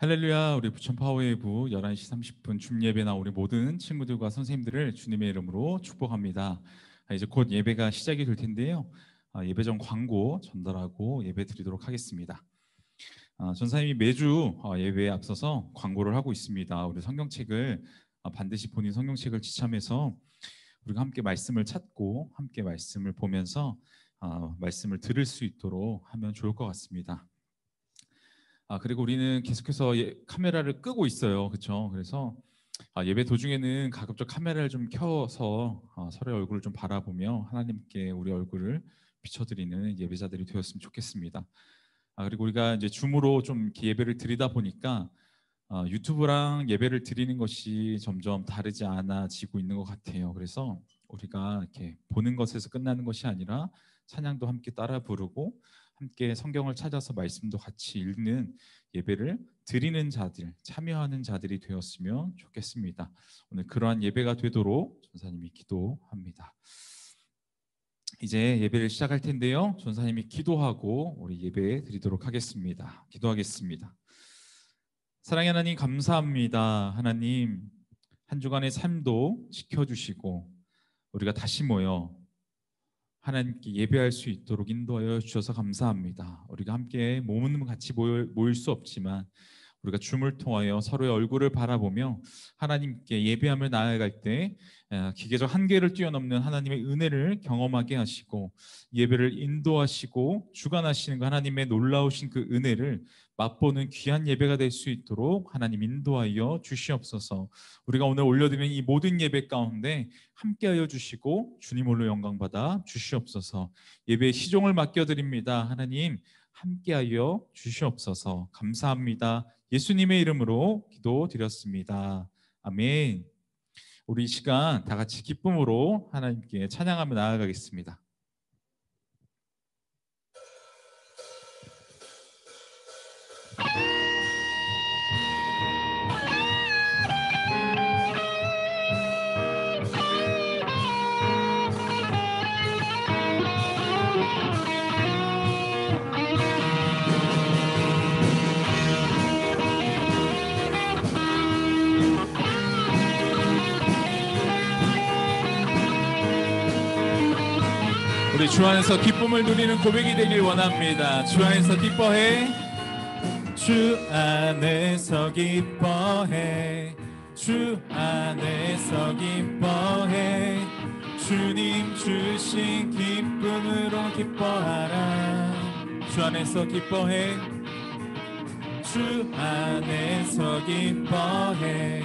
할렐루야. 우리 부천 파워웨이브 11시 30분 줌예배나 우리 모든 친구들과 선생님들을 주님의 이름으로 축복합니다. 이제 곧 예배가 시작이 될 텐데요. 예배 전 광고 전달하고 예배 드리도록 하겠습니다. 전사님이 매주 예배에 앞서서 광고를 하고 있습니다. 우리 성경책을 반드시 본인 성경책을 지참해서 우리가 함께 말씀을 찾고 함께 말씀을 보면서 말씀을 들을 수 있도록 하면 좋을 것 같습니다. 그리고 우리는 계속해서 카메라를 끄고 있어요. 그렇죠? 그래서 예배 도중에는 가급적 카메라를 좀 켜서 서로의 얼굴을 좀 바라보며 하나님께 우리 얼굴을 비춰드리는 예배자들이 되었으면 좋겠습니다. 그리고 우리가 이제 줌으로 좀 이렇게 예배를 드리다 보니까 유튜브랑 예배를 드리는 것이 점점 다르지 않아지고 있는 것 같아요. 그래서 우리가 이렇게 보는 것에서 끝나는 것이 아니라 찬양도 함께 따라 부르고 함께 성경을 찾아서 말씀도 같이 읽는 예배를 드리는 자들, 참여하는 자들이 되었으면 좋겠습니다. 오늘 그러한 예배가 되도록 전사님이 기도합니다. 이제 예배를 시작할 텐데요. 전사님이 기도하고 우리 예배 드리도록 하겠습니다. 기도하겠습니다. 사랑의 하나님, 감사합니다. 하나님, 한 주간의 삶도 지켜주시고 우리가 다시 모여 하나님께 예배할 수 있도록 인도하여 주셔서 감사합니다. 우리가 함께 몸은 같이 모일 수 없지만 우리가 줌을 통하여 서로의 얼굴을 바라보며 하나님께 예배함을 나아갈 때 기계적 한계를 뛰어넘는 하나님의 은혜를 경험하게 하시고 예배를 인도하시고 주관하시는 그 하나님의 놀라우신 그 은혜를 맛보는 귀한 예배가 될 수 있도록 하나님 인도하여 주시옵소서. 우리가 오늘 올려드리는 이 모든 예배 가운데 함께하여 주시고 주님 홀로 영광받아 주시옵소서. 예배의 시종을 맡겨드립니다. 하나님 함께하여 주시옵소서. 감사합니다. 예수님의 이름으로 기도드렸습니다. 아멘. 우리 이 시간 다 같이 기쁨으로 하나님께 찬양하며 나아가겠습니다. 우리 주 안에서 기쁨을 누리는 고백이 되길 원합니다. 주 안에서 기뻐해. 주 안에서 기뻐해. 주 안에서 기뻐해. 주님 주신 기쁨으로 기뻐하라. 주 안에서 기뻐해. 주 안에서 기뻐해.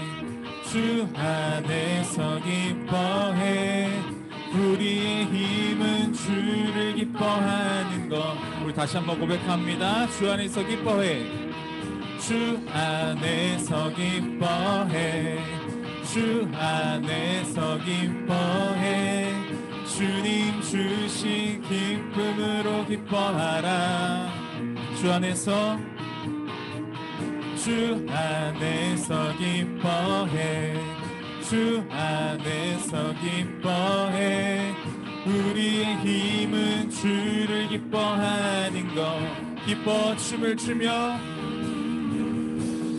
주 안에서 기뻐해. 우리의 힘은 주를 기뻐하는 것. 우리 다시 한번 고백합니다. 주 안에서 기뻐해. 주 안에서 기뻐해. 주 안에서 기뻐해. 주님 주신 기쁨으로 기뻐하라. 주 안에서 주 안에서 기뻐해. 주 안에서 기뻐해. 우리의 힘은 주를 기뻐하는 것. 기뻐 춤을 추며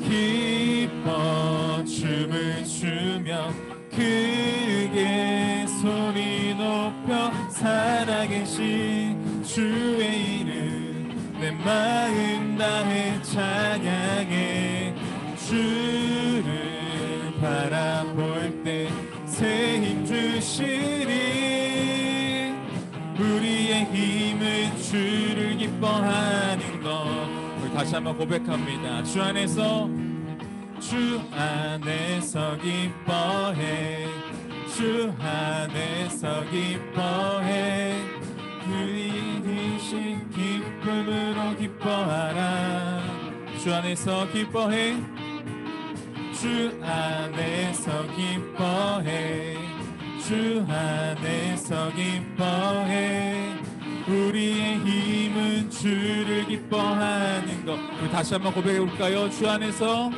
기뻐 춤을 추며 크게 소리 높여 살아계신 주의 이름 내 마음 다해 찬양해. 주를 바라볼 때 새 힘 주시리. 우리의 힘은 주를 기뻐하는 것. 우리 다시 한번 고백합니다. 주 안에서 주 안에서 기뻐해. 주 안에서 기뻐해. 우리의 신 기쁨으로 기뻐하라. 주 안에서 기뻐해. 주 안에서 기뻐해. 주 안에서 기뻐해. 우리의 힘은 주를 기뻐하는 것. 우리 다시 한번 고백해 볼까요? 주 안에서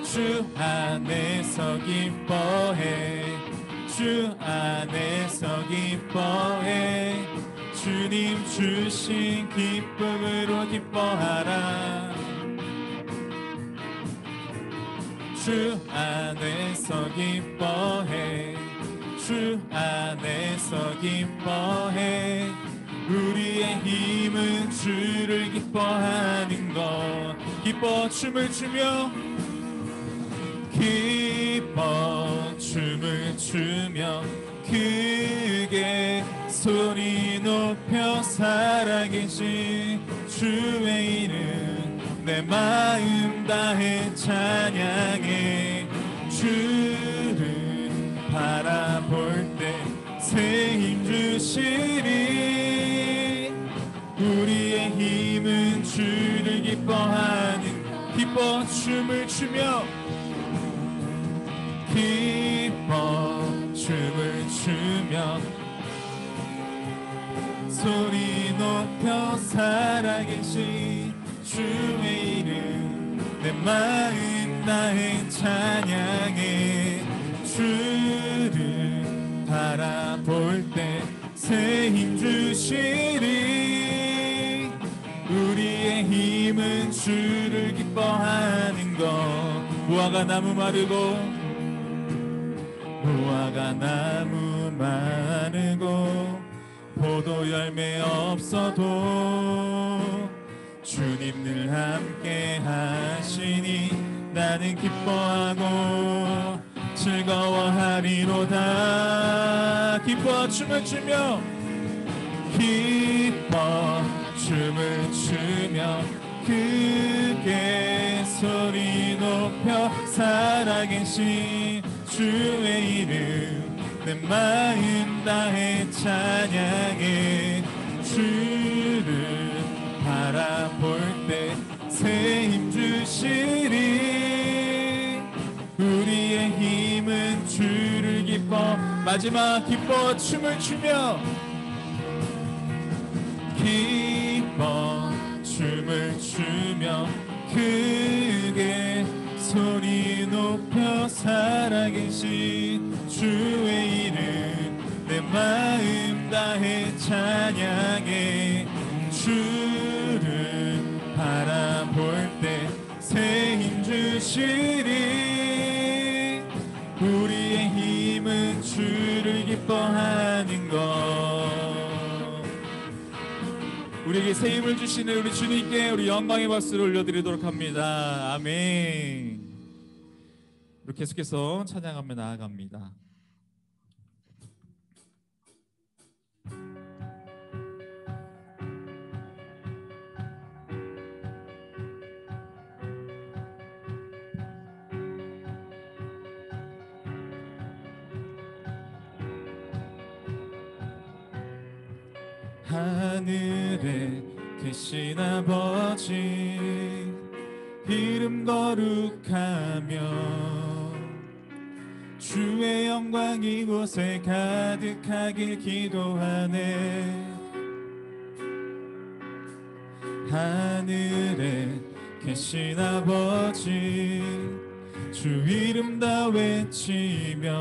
주 안에서 기뻐해. 주 안에서 기뻐해. 주님 주신 기쁨으로 기뻐하라. 주 안에서 기뻐해 주 안에서 기뻐해 우리의 힘은 주를 기뻐하는 것 기뻐 춤을 추며 기뻐 춤을 추며 크게 소리 높여 살아계신 주의 이름 내 마음 다해 찬양해 주를 바라볼 때 새 힘 주시리 우리의 힘은 주를 기뻐하는 기뻐 춤을 추며 기뻐 춤을 추며 소리 높여 살아계신 주의 이름 내 마음 다해 찬양해 주를 바라볼 때 새 힘 주시리 우리의 힘은 주를 기뻐하는 것 무화과 나무 마르고 무화과 나무 마르고 포도 열매 없어도 주님 늘 함께 하시니 나는 기뻐하고 즐거워하리로다 기뻐 춤을 추며 기뻐 춤을 추며 크게 소리 높여 살아계신 주의 이름 내 마음 다해 찬양해 주를 바라볼 때 새 힘 주시리 우리의 힘은 주를 기뻐 마지막 기뻐 춤을 추며 기뻐 춤을 추며 크게 소리 높여 살아계신 주의 이름 내 마음 다해 찬양해 주를 바라볼 때 새 힘 주시리 우리의 힘은 주를 기뻐하는 것 우리에게 새 힘을 주시는 우리 주님께 우리 영광의 박수를 올려드리도록 합니다. 아멘. 우리 계속해서 찬양하며 나아갑니다. 하늘에 계신 아버지 이름 거룩하며 주의 영광 이곳에 가득하길 기도하네 하늘에 계신 아버지 주 이름 다 외치며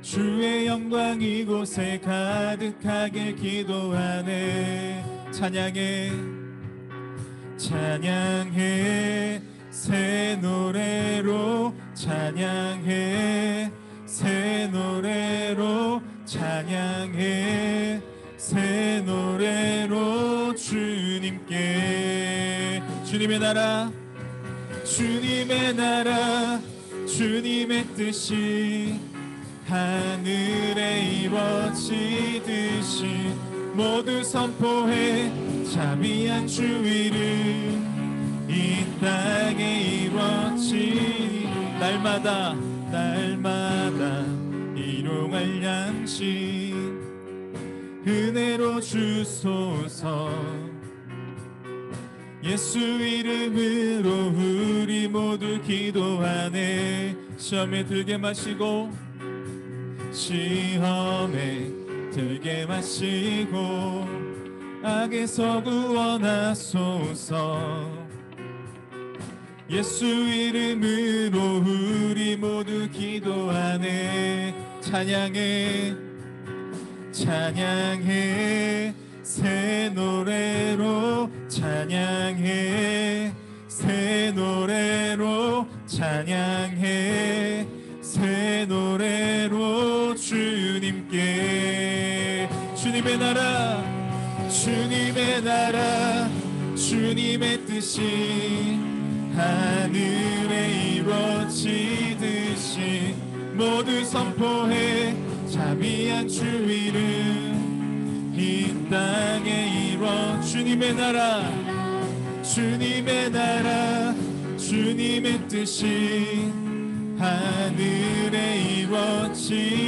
주의 영광 이곳에 가득하길 기도하네 찬양해 찬양해 새 노래로 찬양해 새 노래로 찬양해 새 노래로 주님께 주님의 나라 주님의 나라 주님의 뜻이 하늘에 이루어지듯이 모두 선포해 자비한 주 이름 이 땅에 이루어지니 날마다 일용할 양식 은혜로 주소서 예수 이름으로 우리 모두 기도하네 시험에 들게 마시고 시험에 들게 마시고 악에서 구원하소서 예수 이름으로 우리 모두 기도하네 찬양해 찬양해 새 노래로 찬양해 새 노래로 찬양해 새 노래로 주님께. 주님의 나라, 주님의 나라, 주님의 뜻이 하늘에 이루어지듯이 모두 선포해 자비한 주 이름 이 땅에 이루어. 주님의 나라, 주님의 나라, 주님의 뜻이 하늘에 이루어지듯이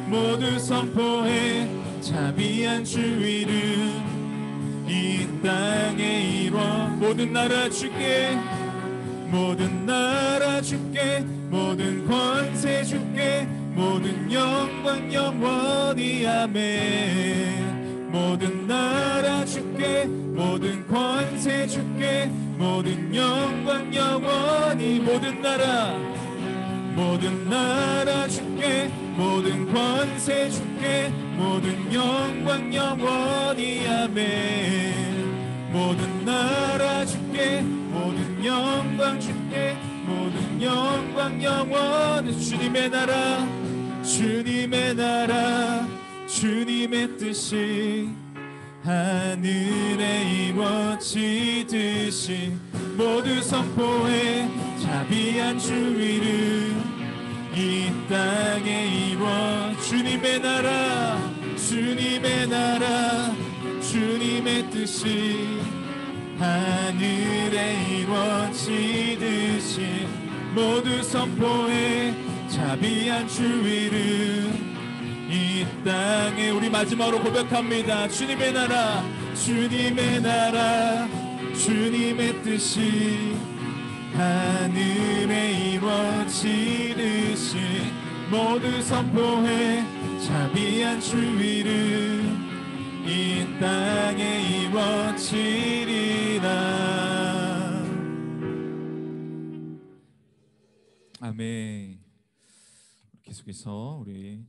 모두 선포해 자비한 주 이름 이 땅에 이루어. 모든 나라 주께, 모든 나라 주께, 모든 권세 주께, 모든 영광 영원히 아멘. 모든 나라 주께, 모든 권세 주께, 모든 영광 영원히. 모든 나라, 모든 나라 주께, 모든 권세 주께, 모든 영광 영원히 아멘. 모든 나라 주께, 모든 영광 주께, 모든 영광 영원히. 주님의 나라, 주님의 나라, 주님의 뜻이 하늘에 이루어지듯이 모두 선포해 자비한 주 이름 이 땅에 이루어. 주님의 나라, 주님의 나라, 주님의 뜻이 하늘에 이루어지듯이 모두 선포해 자비한 주 이름 이 땅에. 우리 마지막으로 고백합니다. 주님의 나라, 주님의 나라, 주님의 뜻이 하늘에 이루어지듯이 모두 선포해 자비한 주 이름 이 땅에 이루어지리라. 아멘. 계속해서 우리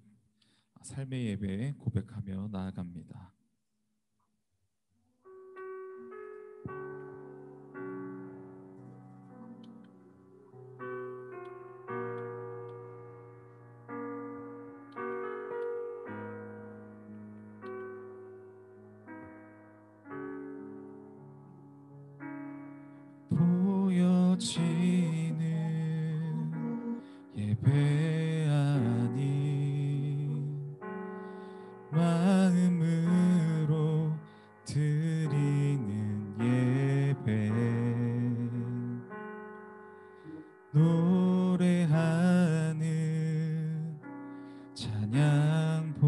삶의 예배 고백하며 나아갑니다. 보여지는 예배 아닌 마음으로 드리는 예배, 노래하는 찬양보다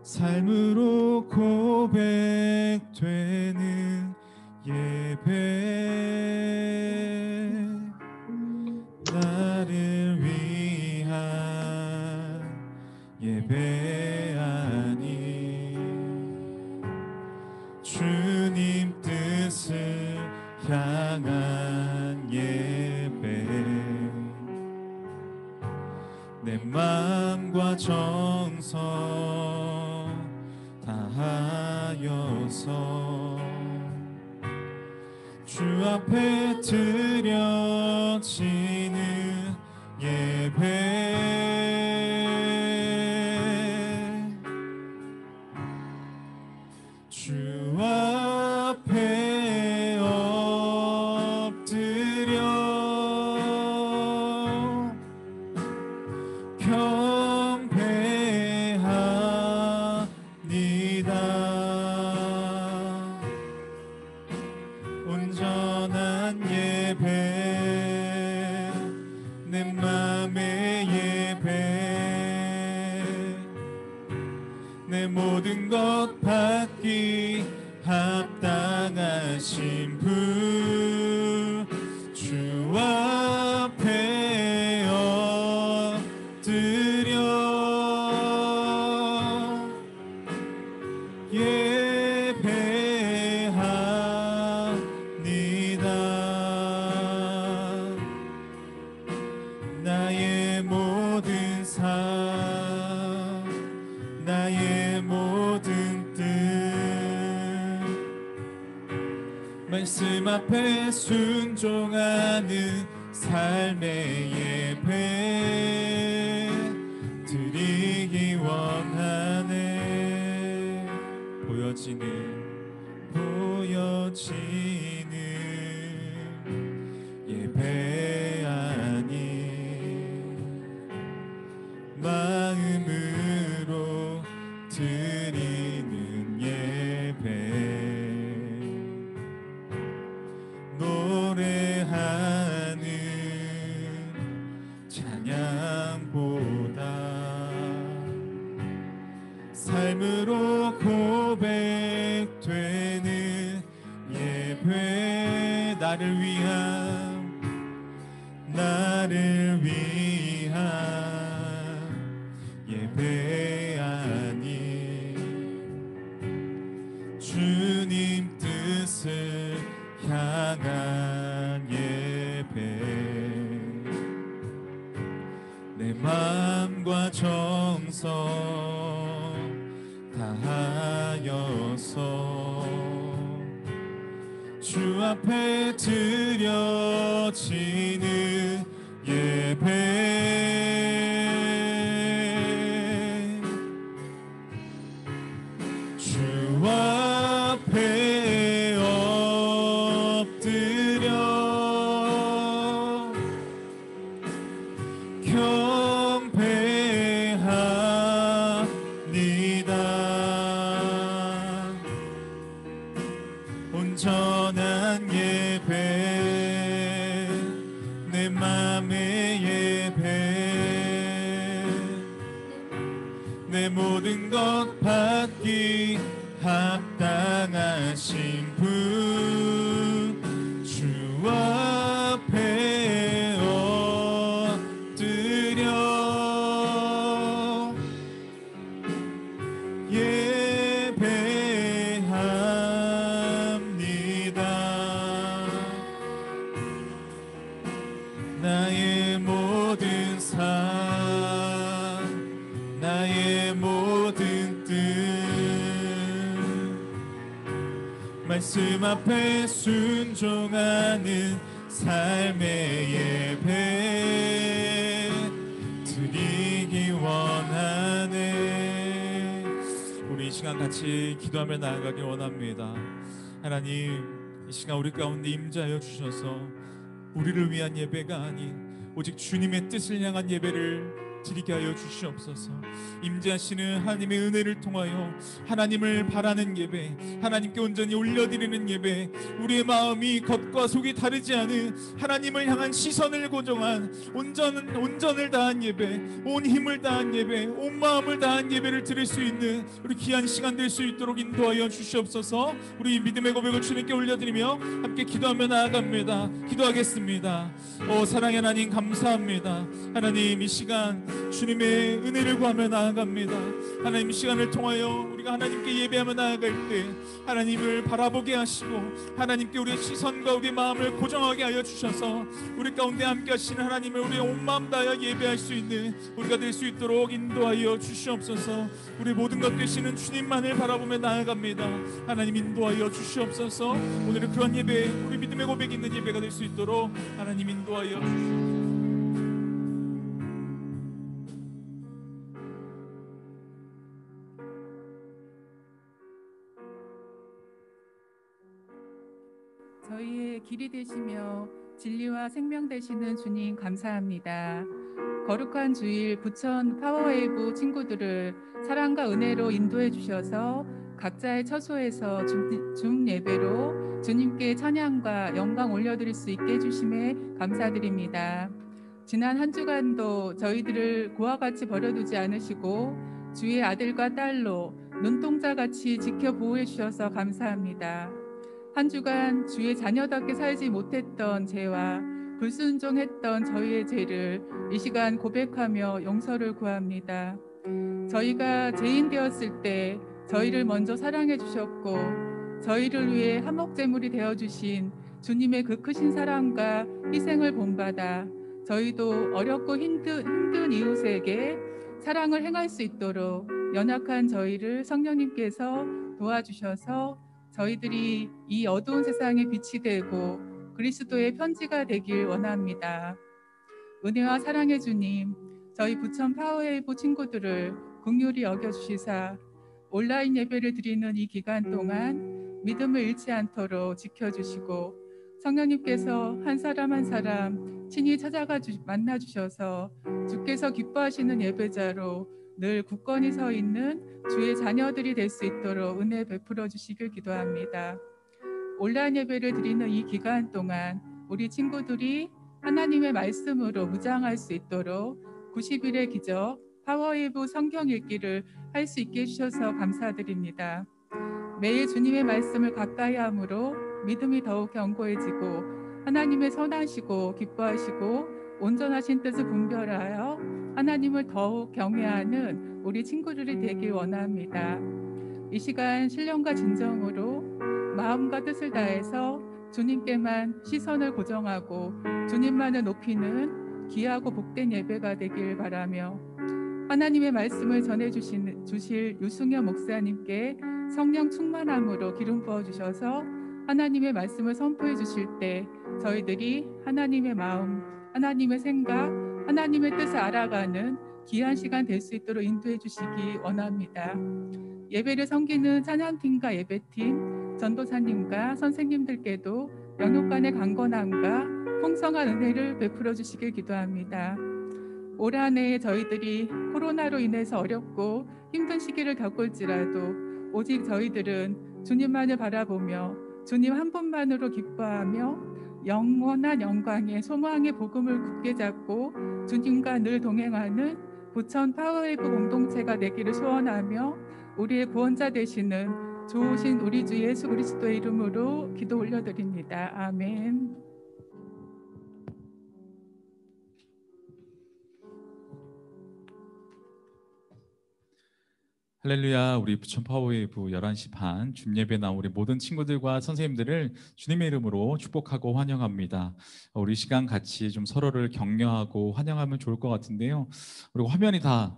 삶으로 고백되는 예배, 나를 위한 예배 아닌 주님 뜻을 향한 예배, 내 마음과 정성 다하여서 주 앞에 드려지는 예배, 주 앞에 엎드려 경배합니다. 온전한 예배, 내 맘의 예배, 내 모든 것 받기 합당하신 분, 주 앞에 엎드려 예배합니다. 나의 모든 삶, 나의 모든 뜻, 말씀 앞에 순종하는 삶의 예배 드리기 원하네. 보여지는 예배 아니 마음으로 드리는 예배 노래하는 찬양보다 삶으로 고백되는 예배 나를 위한 예배 아니 주님 뜻을 향한 예배 내 마음과 정성 다하여서 주 앞에 드려지는 예배 주 앞에 엎드려 경배합니다. 온전한 예배 내 맘의 예배 내 모든 것 받기 합당하신 분 주 앞에 엎드려 예배합니다. 나의 모든 삶 나의 모든 뜻 말씀 앞에 순종하는 삶의 예배 드리기 원하네. 우리 이 시간 같이 기도하며 나아가길 원합니다. 하나님, 이 시간 우리 가운데 임재하여 주셔서 우리를 위한 예배가 아닌 오직 주님의 뜻을 향한 예배를 드리게 하여 주시옵소서. 임재하시는 하나님의 은혜를 통하여 하나님을 바라는 예배, 하나님께 온전히 올려드리는 예배, 우리의 마음이 겉과 속이 다르지 않은 하나님을 향한 시선을 고정한 온전을 다한 예배, 온 힘을 다한 예배, 온 마음을 다한 예배를 드릴 수 있는 우리 귀한 시간 될 수 있도록 인도하여 주시옵소서. 우리 믿음의 고백을 주님께 올려드리며 함께 기도하며 나아갑니다. 기도하겠습니다. 사랑의 하나님 감사합니다. 하나님, 이 시간 주님의 은혜를 구하며 나아갑니다. 하나님, 이 시간을 통하여 우리가 하나님께 예배하며 나아갈 때 하나님을 바라보게 하시고 하나님께 우리의 시선과 우리의 마음을 고정하게 하여 주셔서 우리 가운데 함께 하시는 하나님을 우리의 온 마음 다하여 예배할 수 있는 우리가 될 수 있도록 인도하여 주시옵소서. 우리 모든 것 되시는 주님만을 바라보며 나아갑니다. 하나님 인도하여 주시옵소서. 오늘은 그런 예배, 우리 믿음의 고백 있는 예배가 될 수 있도록 하나님 인도하여 주시옵소서. 저희의 길이 되시며 진리와 생명 되시는 주님 감사합니다. 거룩한 주일 부천 파워웨이브 친구들을 사랑과 은혜로 인도해 주셔서 각자의 처소에서 중 예배로 주님께 찬양과 영광 올려드릴 수 있게 해주심에 감사드립니다. 지난 한 주간도 저희들을 고와 같이 버려두지 않으시고 주의 아들과 딸로 눈동자같이 지켜 보호해 주셔서 감사합니다. 한 주간 주의 자녀답게 살지 못했던 죄와 불순종했던 저희의 죄를 이 시간 고백하며 용서를 구합니다. 저희가 죄인 되었을 때 저희를 먼저 사랑해 주셨고 저희를 위해 한목제물이 되어주신 주님의 그 크신 사랑과 희생을 본받아 저희도 어렵고 힘든 이웃에게 사랑을 행할 수 있도록 연약한 저희를 성령님께서 도와주셔서 저희들이 이 어두운 세상에 빛이 되고 그리스도의 편지가 되길 원합니다. 은혜와 사랑의 주님, 저희 부천 파워웨이브 친구들을 긍휼히 여겨주시사 온라인 예배를 드리는 이 기간 동안 믿음을 잃지 않도록 지켜주시고 성령님께서 한 사람 한 사람 친히 찾아가 만나 주셔서 주께서 기뻐하시는 예배자로 늘 굳건히 서 있는 주의 자녀들이 될 수 있도록 은혜 베풀어 주시길 기도합니다. 온라인 예배를 드리는 이 기간 동안 우리 친구들이 하나님의 말씀으로 무장할 수 있도록 90일의 기적 파워웨이브 성경 읽기를 할 수 있게 해주셔서 감사드립니다. 매일 주님의 말씀을 가까이 함으로 믿음이 더욱 견고해지고 하나님의 선하시고 기뻐하시고 온전하신 뜻을 분별하여 하나님을 더욱 경외하는 우리 친구들이 되길 원합니다. 이 시간 신령과 진정으로 마음과 뜻을 다해서 주님께만 시선을 고정하고 주님만을 높이는 귀하고 복된 예배가 되길 바라며 하나님의 말씀을 주실 유승현 목사님께 성령 충만함으로 기름 부어주셔서 하나님의 말씀을 선포해 주실 때 저희들이 하나님의 마음, 하나님의 생각, 하나님의 뜻을 알아가는 귀한 시간 될 수 있도록 인도해 주시기 원합니다. 예배를 섬기는 찬양팀과 예배팀, 전도사님과 선생님들께도 영육간의 강건함과 풍성한 은혜를 베풀어 주시길 기도합니다. 올 한 해 저희들이 코로나로 인해서 어렵고 힘든 시기를 겪을지라도 오직 저희들은 주님만을 바라보며 주님 한 분만으로 기뻐하며 영원한 영광의 소망의 복음을 굳게 잡고 주님과 늘 동행하는 부천 파워웨이브 공동체가 되기를 소원하며 우리의 구원자 되시는 좋으신 우리 주 예수 그리스도의 이름으로 기도 올려드립니다. 아멘. 할렐루야. 우리 부천 파워웨이브 11시 반 줌예배 나온 우리 모든 친구들과 선생님들을 주님의 이름으로 축복하고 환영합니다. 우리 시간 같이 좀 서로를 격려하고 환영하면 좋을 것 같은데요. 그리고 화면이 다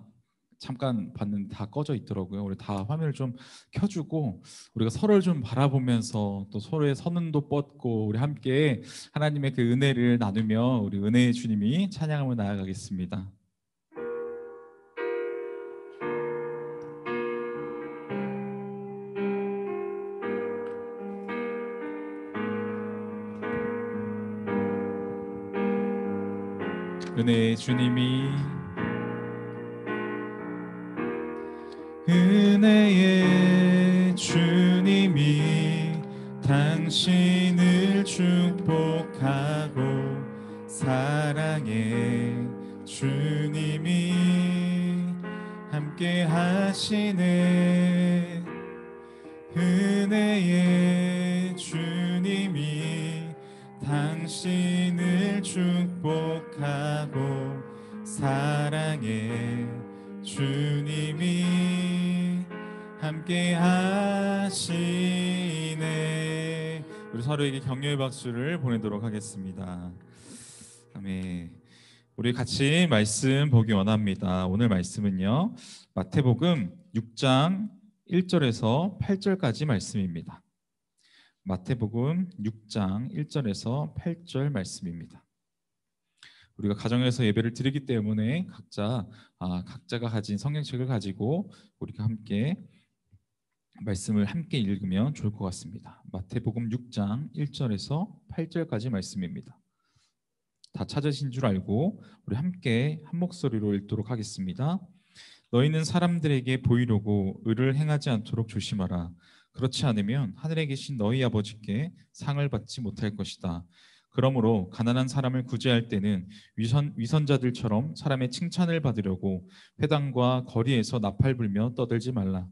잠깐 봤는데 다 꺼져 있더라고요. 우리 다 화면을 좀 켜주고 우리가 서로를 좀 바라보면서 또 서로의 선은도 뻗고 우리 함께 하나님의 그 은혜를 나누며 우리 은혜의 주님이 찬양하며 나아가겠습니다. 은혜의 주님이 은혜의 주님이 당신을 축복하고 사랑의 주님이 함께 하시네. 은혜의 주님이 당신을 축복하고 사랑의 주님이 함께 하시네. 우리 서로에게 격려의 박수를 보내도록 하겠습니다. 아멘. 우리 같이 말씀 보기 원합니다. 오늘 말씀은요, 마태복음 6장 1절에서 8절까지 말씀입니다. 마태복음 6장 1절에서 8절 말씀입니다. 우리가 가정에서 예배를 드리기 때문에 각자가 가진 성경책을 가지고 우리가 함께 말씀을 함께 읽으면 좋을 것 같습니다. 마태복음 6장 1절에서 8절까지 말씀입니다. 다 찾으신 줄 알고 우리 함께 한 목소리로 읽도록 하겠습니다. 너희는 사람들에게 보이려고 의를 행하지 않도록 조심하라. 그렇지 않으면 하늘에 계신 너희 아버지께 상을 받지 못할 것이다. 그러므로 가난한 사람을 구제할 때는 위선자들처럼 사람의 칭찬을 받으려고 회당과 거리에서 나팔 불며 떠들지 말라.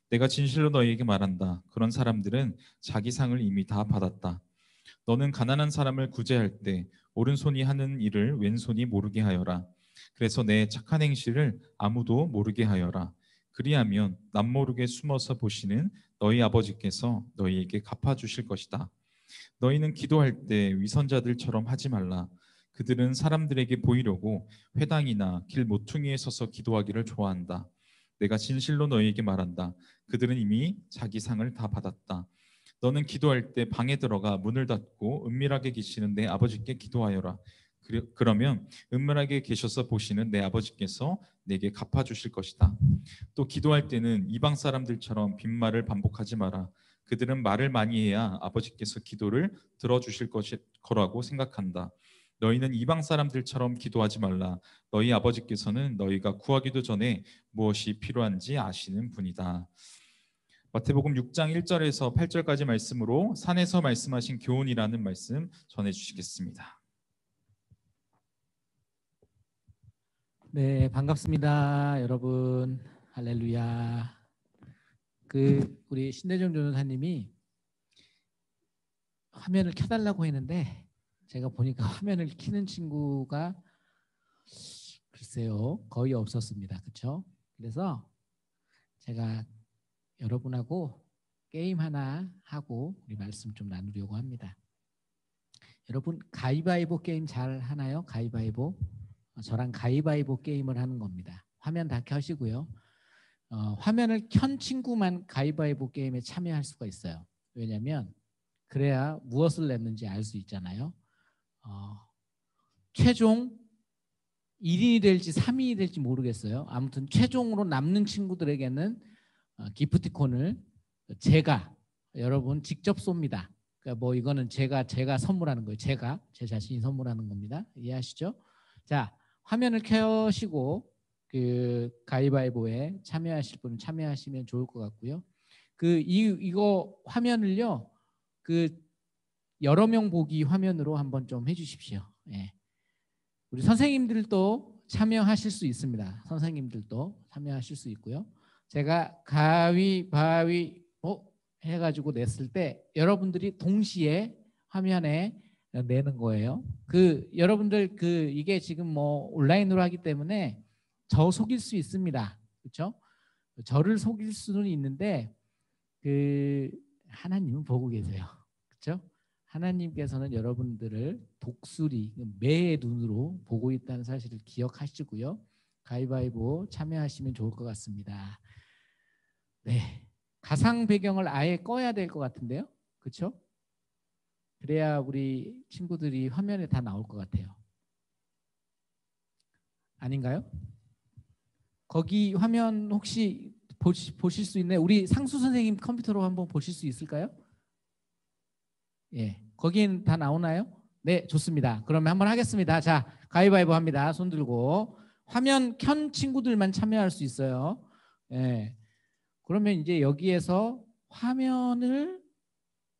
내가 진실로 너희에게 말한다. 그런 사람들은 자기 상을 이미 다 받았다. 너는 가난한 사람을 구제할 때 오른손이 하는 일을 왼손이 모르게 하여라. 그래서 내 착한 행실을 아무도 모르게 하여라. 그리하면 남모르게 숨어서 보시는 너희 아버지께서 너희에게 갚아주실 것이다. 너희는 기도할 때 위선자들처럼 하지 말라. 그들은 사람들에게 보이려고 회당이나 길 모퉁이에 서서 기도하기를 좋아한다. 내가 진실로 너희에게 말한다. 그들은 이미 자기 상을 다 받았다. 너는 기도할 때 방에 들어가 문을 닫고 은밀하게 계시는 내 아버지께 기도하여라. 그러면 은밀하게 계셔서 보시는 내 아버지께서 내게 갚아주실 것이다. 또 기도할 때는 이방 사람들처럼 빈말을 반복하지 마라. 그들은 말을 많이 해야 아버지께서 기도를 들어주실 거라고 생각한다. 너희는 이방 사람들처럼 기도하지 말라. 너희 아버지께서는 너희가 구하기도 전에 무엇이 필요한지 아시는 분이다. 마태복음 6장 1절에서 8절까지 말씀으로 산에서 말씀하신 교훈이라는 말씀 전해 주시겠습니다. 네, 반갑습니다, 여러분. 할렐루야. 우리 신대정 전도사님이 화면을 켜달라고 했는데 제가 보니까 화면을 켜는 친구가 글쎄요 거의 없었습니다. 그렇죠? 그래서 제가 여러분하고 게임 하나 하고 우리 말씀 좀 나누려고 합니다. 여러분 가위바위보 게임 잘 하나요? 가위바위보? 저랑 가위바위보 게임을 하는 겁니다. 화면 다 켜시고요. 화면을 켠 친구만 가위바위보 게임에 참여할 수가 있어요. 왜냐하면 그래야 무엇을 냈는지 알 수 있잖아요. 최종 1인이 될지 3인이 될지 모르겠어요. 아무튼 최종으로 남는 친구들에게는 기프티콘을 제가 여러분 직접 쏩니다. 그러니까 뭐 이거는 제가 선물하는 거예요. 제 자신이 선물하는 겁니다. 이해하시죠? 자, 화면을 켜시고 가위바위보에 참여하실 분은 참여하시면 좋을 것 같고요. 이거 화면을요. 여러 명 보기 화면으로 한번 좀 해주십시오. 예. 우리 선생님들도 참여하실 수 있습니다. 선생님들도 참여하실 수 있고요. 제가 가위바위보 해가지고 냈을 때 여러분들이 동시에 화면에 내는 거예요. 여러분들 이게 지금 뭐 온라인으로 하기 때문에 저 속일 수 있습니다. 그렇죠? 저를 속일 수는 있는데 하나님은 보고 계세요. 그렇죠? 하나님께서는 여러분들을 독수리, 매의 눈으로 보고 있다는 사실을 기억하시고요. 가위바위보 참여하시면 좋을 것 같습니다. 네, 가상 배경을 아예 꺼야 될 것 같은데요. 그렇죠? 그래야 우리 친구들이 화면에 다 나올 것 같아요. 아닌가요? 거기 화면 혹시 보실 수 있나요? 우리 상수 선생님 컴퓨터로 한번 보실 수 있을까요? 예, 거기는 다 나오나요? 네, 좋습니다. 그러면 한번 하겠습니다. 자, 가위바위보 합니다. 손 들고 화면 켠 친구들만 참여할 수 있어요. 예, 그러면 이제 여기에서 화면을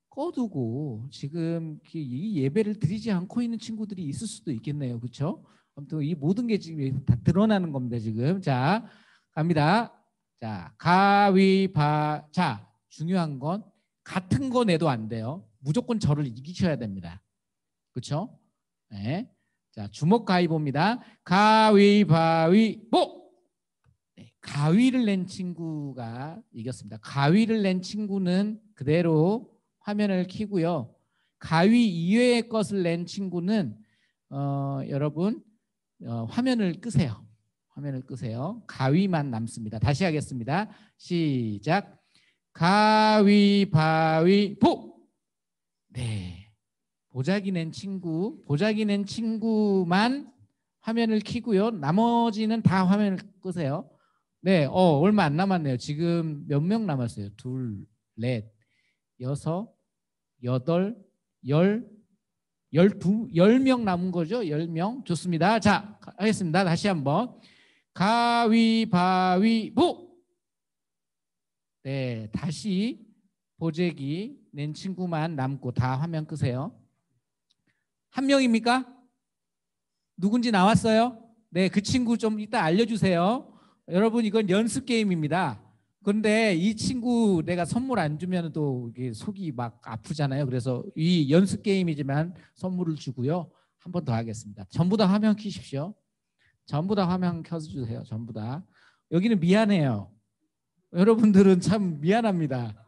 꺼두고 지금 이 예배를 드리지 않고 있는 친구들이 있을 수도 있겠네요. 그렇죠? 아무튼 이 모든 게 지금 다 드러나는 겁니다. 지금. 자, 갑니다. 자, 자, 중요한 건 같은 거 내도 안 돼요. 무조건 저를 이기셔야 됩니다. 그렇죠? 네. 자, 주먹 가위보입니다. 가위바위보. 네, 가위를 낸 친구가 이겼습니다. 가위를 낸 친구는 그대로 화면을 켜고요. 가위 이외의 것을 낸 친구는 여러분 화면을 끄세요. 화면을 끄세요. 가위만 남습니다. 다시 하겠습니다. 시작. 가위바위보. 네, 보자기 낸 친구만 화면을 켜고요. 나머지는 다 화면을 끄세요. 네, 얼마 안 남았네요. 지금 몇 명 남았어요? 둘, 넷, 여섯, 여덟, 10명 남은 거죠. 10명. 좋습니다. 자, 하겠습니다. 다시 한번. 가위바위보. 네, 다시 보재기 낸 친구만 남고 다 화면 끄세요. 한 명입니까? 누군지 나왔어요? 네, 그 친구 좀 이따 알려주세요. 여러분 이건 연습 게임입니다. 그런데 이 친구 내가 선물 안 주면 또 이게 속이 막 아프잖아요. 그래서 이 연습 게임이지만 선물을 주고요. 한 번 더 하겠습니다. 전부 다 화면 켜십시오. 전부 다 화면 켜주세요. 전부 다. 여기는 미안해요. 여러분들은 참 미안합니다.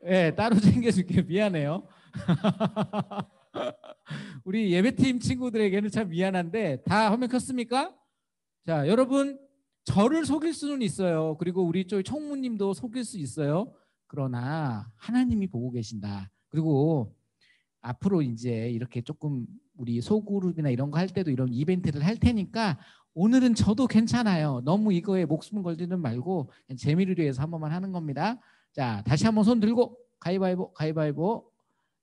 네, 따로 챙겨줄게요. 미안해요. 우리 예배팀 친구들에게는 참 미안한데 다 화면 켰습니까? 자, 여러분 저를 속일 수는 있어요. 그리고 우리 쪽 총무님도 속일 수 있어요. 그러나 하나님이 보고 계신다. 그리고 앞으로 이제 이렇게 조금 우리 소그룹이나 이런 거 할 때도 이런 이벤트를 할 테니까 오늘은 저도 괜찮아요. 너무 이거에 목숨 걸지는 말고 그냥 재미를 위해서 한 번만 하는 겁니다. 자, 다시 한번 손 들고 가위바위보, 가위바위보.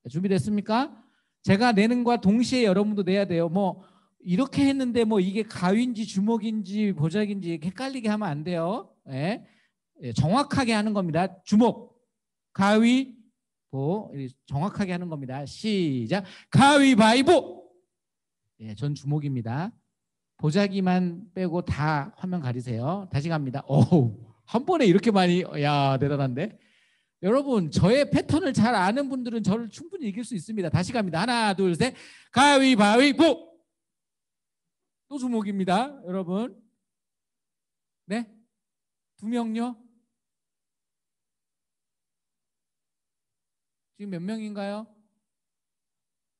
준비됐습니까? 제가 내는 과 동시에 여러분도 내야 돼요. 뭐 이렇게 했는데 뭐 이게 가위인지 주먹인지 보자기인지 헷갈리게 하면 안 돼요. 예. 정확하게 하는 겁니다. 주먹, 가위, 보 정확하게 하는 겁니다. 시작. 가위바위보. 예, 전 주먹입니다. 보자기만 빼고 다 화면 가리세요. 다시 갑니다. 한 번에 이렇게 많이, 야, 대단한데. 여러분, 저의 패턴을 잘 아는 분들은 저를 충분히 이길 수 있습니다. 다시 갑니다. 하나, 둘, 셋. 가위바위보. 또 주먹입니다. 여러분. 네? 2명요? 지금 몇 명인가요?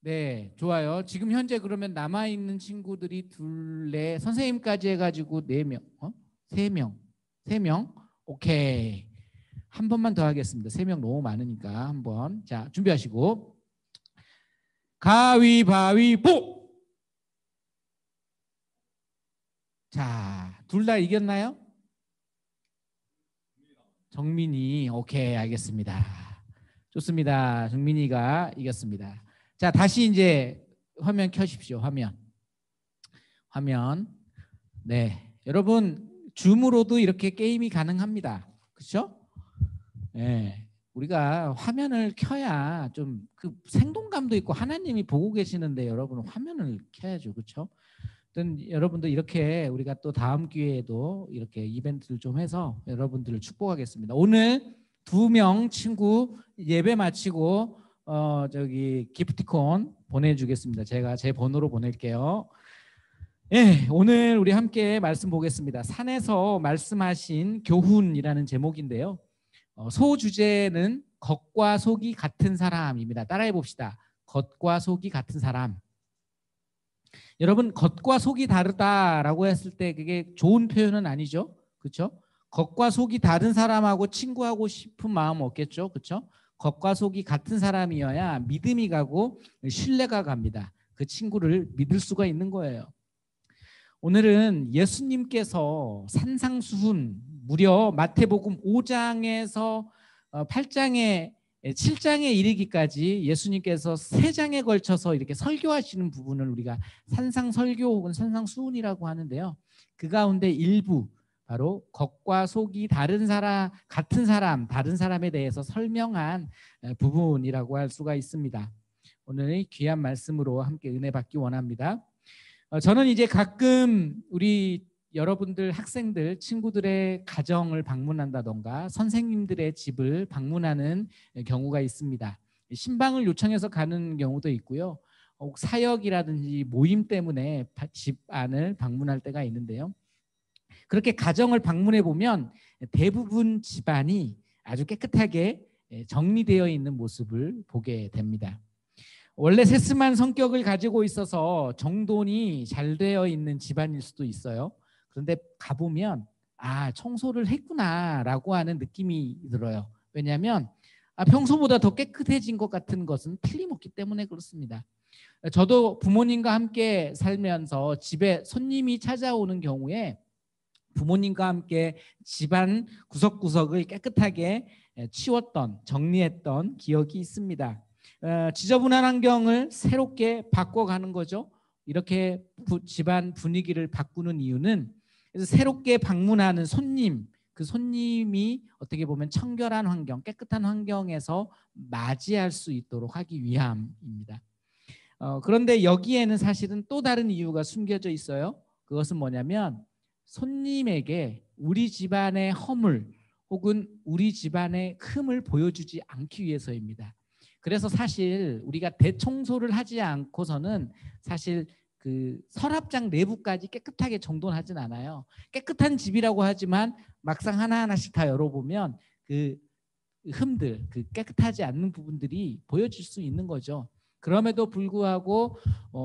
네, 좋아요. 지금 현재 그러면 남아있는 친구들이 둘, 넷, 선생님까지 해가지고 4명, 3명, 3명. 오케이. 한 번만 더 하겠습니다. 3명 너무 많으니까 한번. 자, 준비하시고. 가위바위보. 자, 둘 다 이겼나요? 정민이. 오케이, 알겠습니다. 좋습니다. 정민이가 이겼습니다. 자, 다시 이제 화면 켜십시오. 화면. 네, 여러분 줌으로도 이렇게 게임이 가능합니다. 그렇죠? 네, 우리가 화면을 켜야 좀 그 생동감도 있고 하나님이 보고 계시는데 여러분 화면을 켜야죠. 그렇죠? 여러분들 이렇게 우리가 또 다음 기회에도 이렇게 이벤트를 좀 해서 여러분들을 축복하겠습니다. 오늘 2명 친구 예배 마치고 저기 기프티콘 보내주겠습니다. 제가 제 번호로 보낼게요. 예, 오늘 우리 함께 말씀 보겠습니다. 산에서 말씀하신 교훈이라는 제목인데요. 소주제는 겉과 속이 같은 사람입니다. 따라해 봅시다. 겉과 속이 같은 사람. 여러분, 겉과 속이 다르다라고 했을 때 그게 좋은 표현은 아니죠. 그렇죠? 겉과 속이 다른 사람하고 친구하고 싶은 마음 없겠죠. 그렇죠? 겉과 속이 같은 사람이어야 믿음이 가고 신뢰가 갑니다. 그 친구를 믿을 수가 있는 거예요. 오늘은 예수님께서 산상수훈 무려 마태복음 5장에서 8장에 7장에 이르기까지 예수님께서 3장에 걸쳐서 이렇게 설교하시는 부분을 우리가 산상설교 혹은 산상수훈이라고 하는데요. 그 가운데 일부 바로 겉과 속이 다른 사람, 같은 사람, 다른 사람에 대해서 설명한 부분이라고 할 수가 있습니다. 오늘 귀한 말씀으로 함께 은혜 받기 원합니다. 저는 이제 가끔 우리 여러분들 학생들, 친구들의 가정을 방문한다던가 선생님들의 집을 방문하는 경우가 있습니다. 신방을 요청해서 가는 경우도 있고요. 사역이라든지 모임 때문에 집 안을 방문할 때가 있는데요. 그렇게 가정을 방문해 보면 대부분 집안이 아주 깨끗하게 정리되어 있는 모습을 보게 됩니다. 원래 세심한 성격을 가지고 있어서 정돈이 잘 되어 있는 집안일 수도 있어요. 그런데 가보면 청소를 했구나라고 하는 느낌이 들어요. 왜냐하면 평소보다 더 깨끗해진 것 같은 것은 틀림없기 때문에 그렇습니다. 저도 부모님과 함께 살면서 집에 손님이 찾아오는 경우에 부모님과 함께 집안 구석구석을 깨끗하게 치웠던, 정리했던 기억이 있습니다. 지저분한 환경을 새롭게 바꿔가는 거죠. 이렇게 집안 분위기를 바꾸는 이유는 새롭게 방문하는 손님, 그 손님이 어떻게 보면 청결한 환경, 깨끗한 환경에서 맞이할 수 있도록 하기 위함입니다. 그런데 여기에는 사실은 또 다른 이유가 숨겨져 있어요. 그것은 뭐냐면 손님에게 우리 집안의 허물 혹은 우리 집안의 흠을 보여주지 않기 위해서입니다. 그래서 사실 우리가 대청소를 하지 않고서는 사실 그 서랍장 내부까지 깨끗하게 정돈하진 않아요. 깨끗한 집이라고 하지만 막상 하나하나씩 다 열어보면 그 흠들, 그 깨끗하지 않는 부분들이 보여질 수 있는 거죠. 그럼에도 불구하고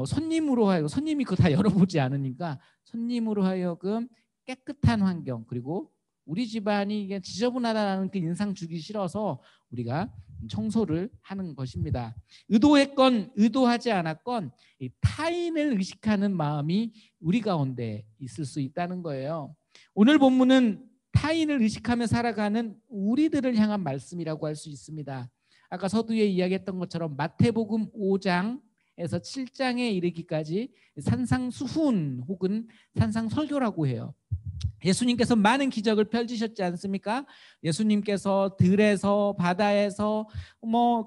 손님으로 하여금, 손님이 그거 다 열어보지 않으니까 손님으로 하여금 깨끗한 환경, 그리고 우리 집안이 지저분하다는 그 인상 주기 싫어서 우리가 청소를 하는 것입니다. 의도했건 의도하지 않았건 이 타인을 의식하는 마음이 우리 가운데 있을 수 있다는 거예요. 오늘 본문은 타인을 의식하며 살아가는 우리들을 향한 말씀이라고 할 수 있습니다. 아까 서두에 이야기했던 것처럼 마태복음 5장에서 7장에 이르기까지 산상수훈 혹은 산상설교라고 해요. 예수님께서 많은 기적을 펼치셨지 않습니까? 예수님께서 들에서 바다에서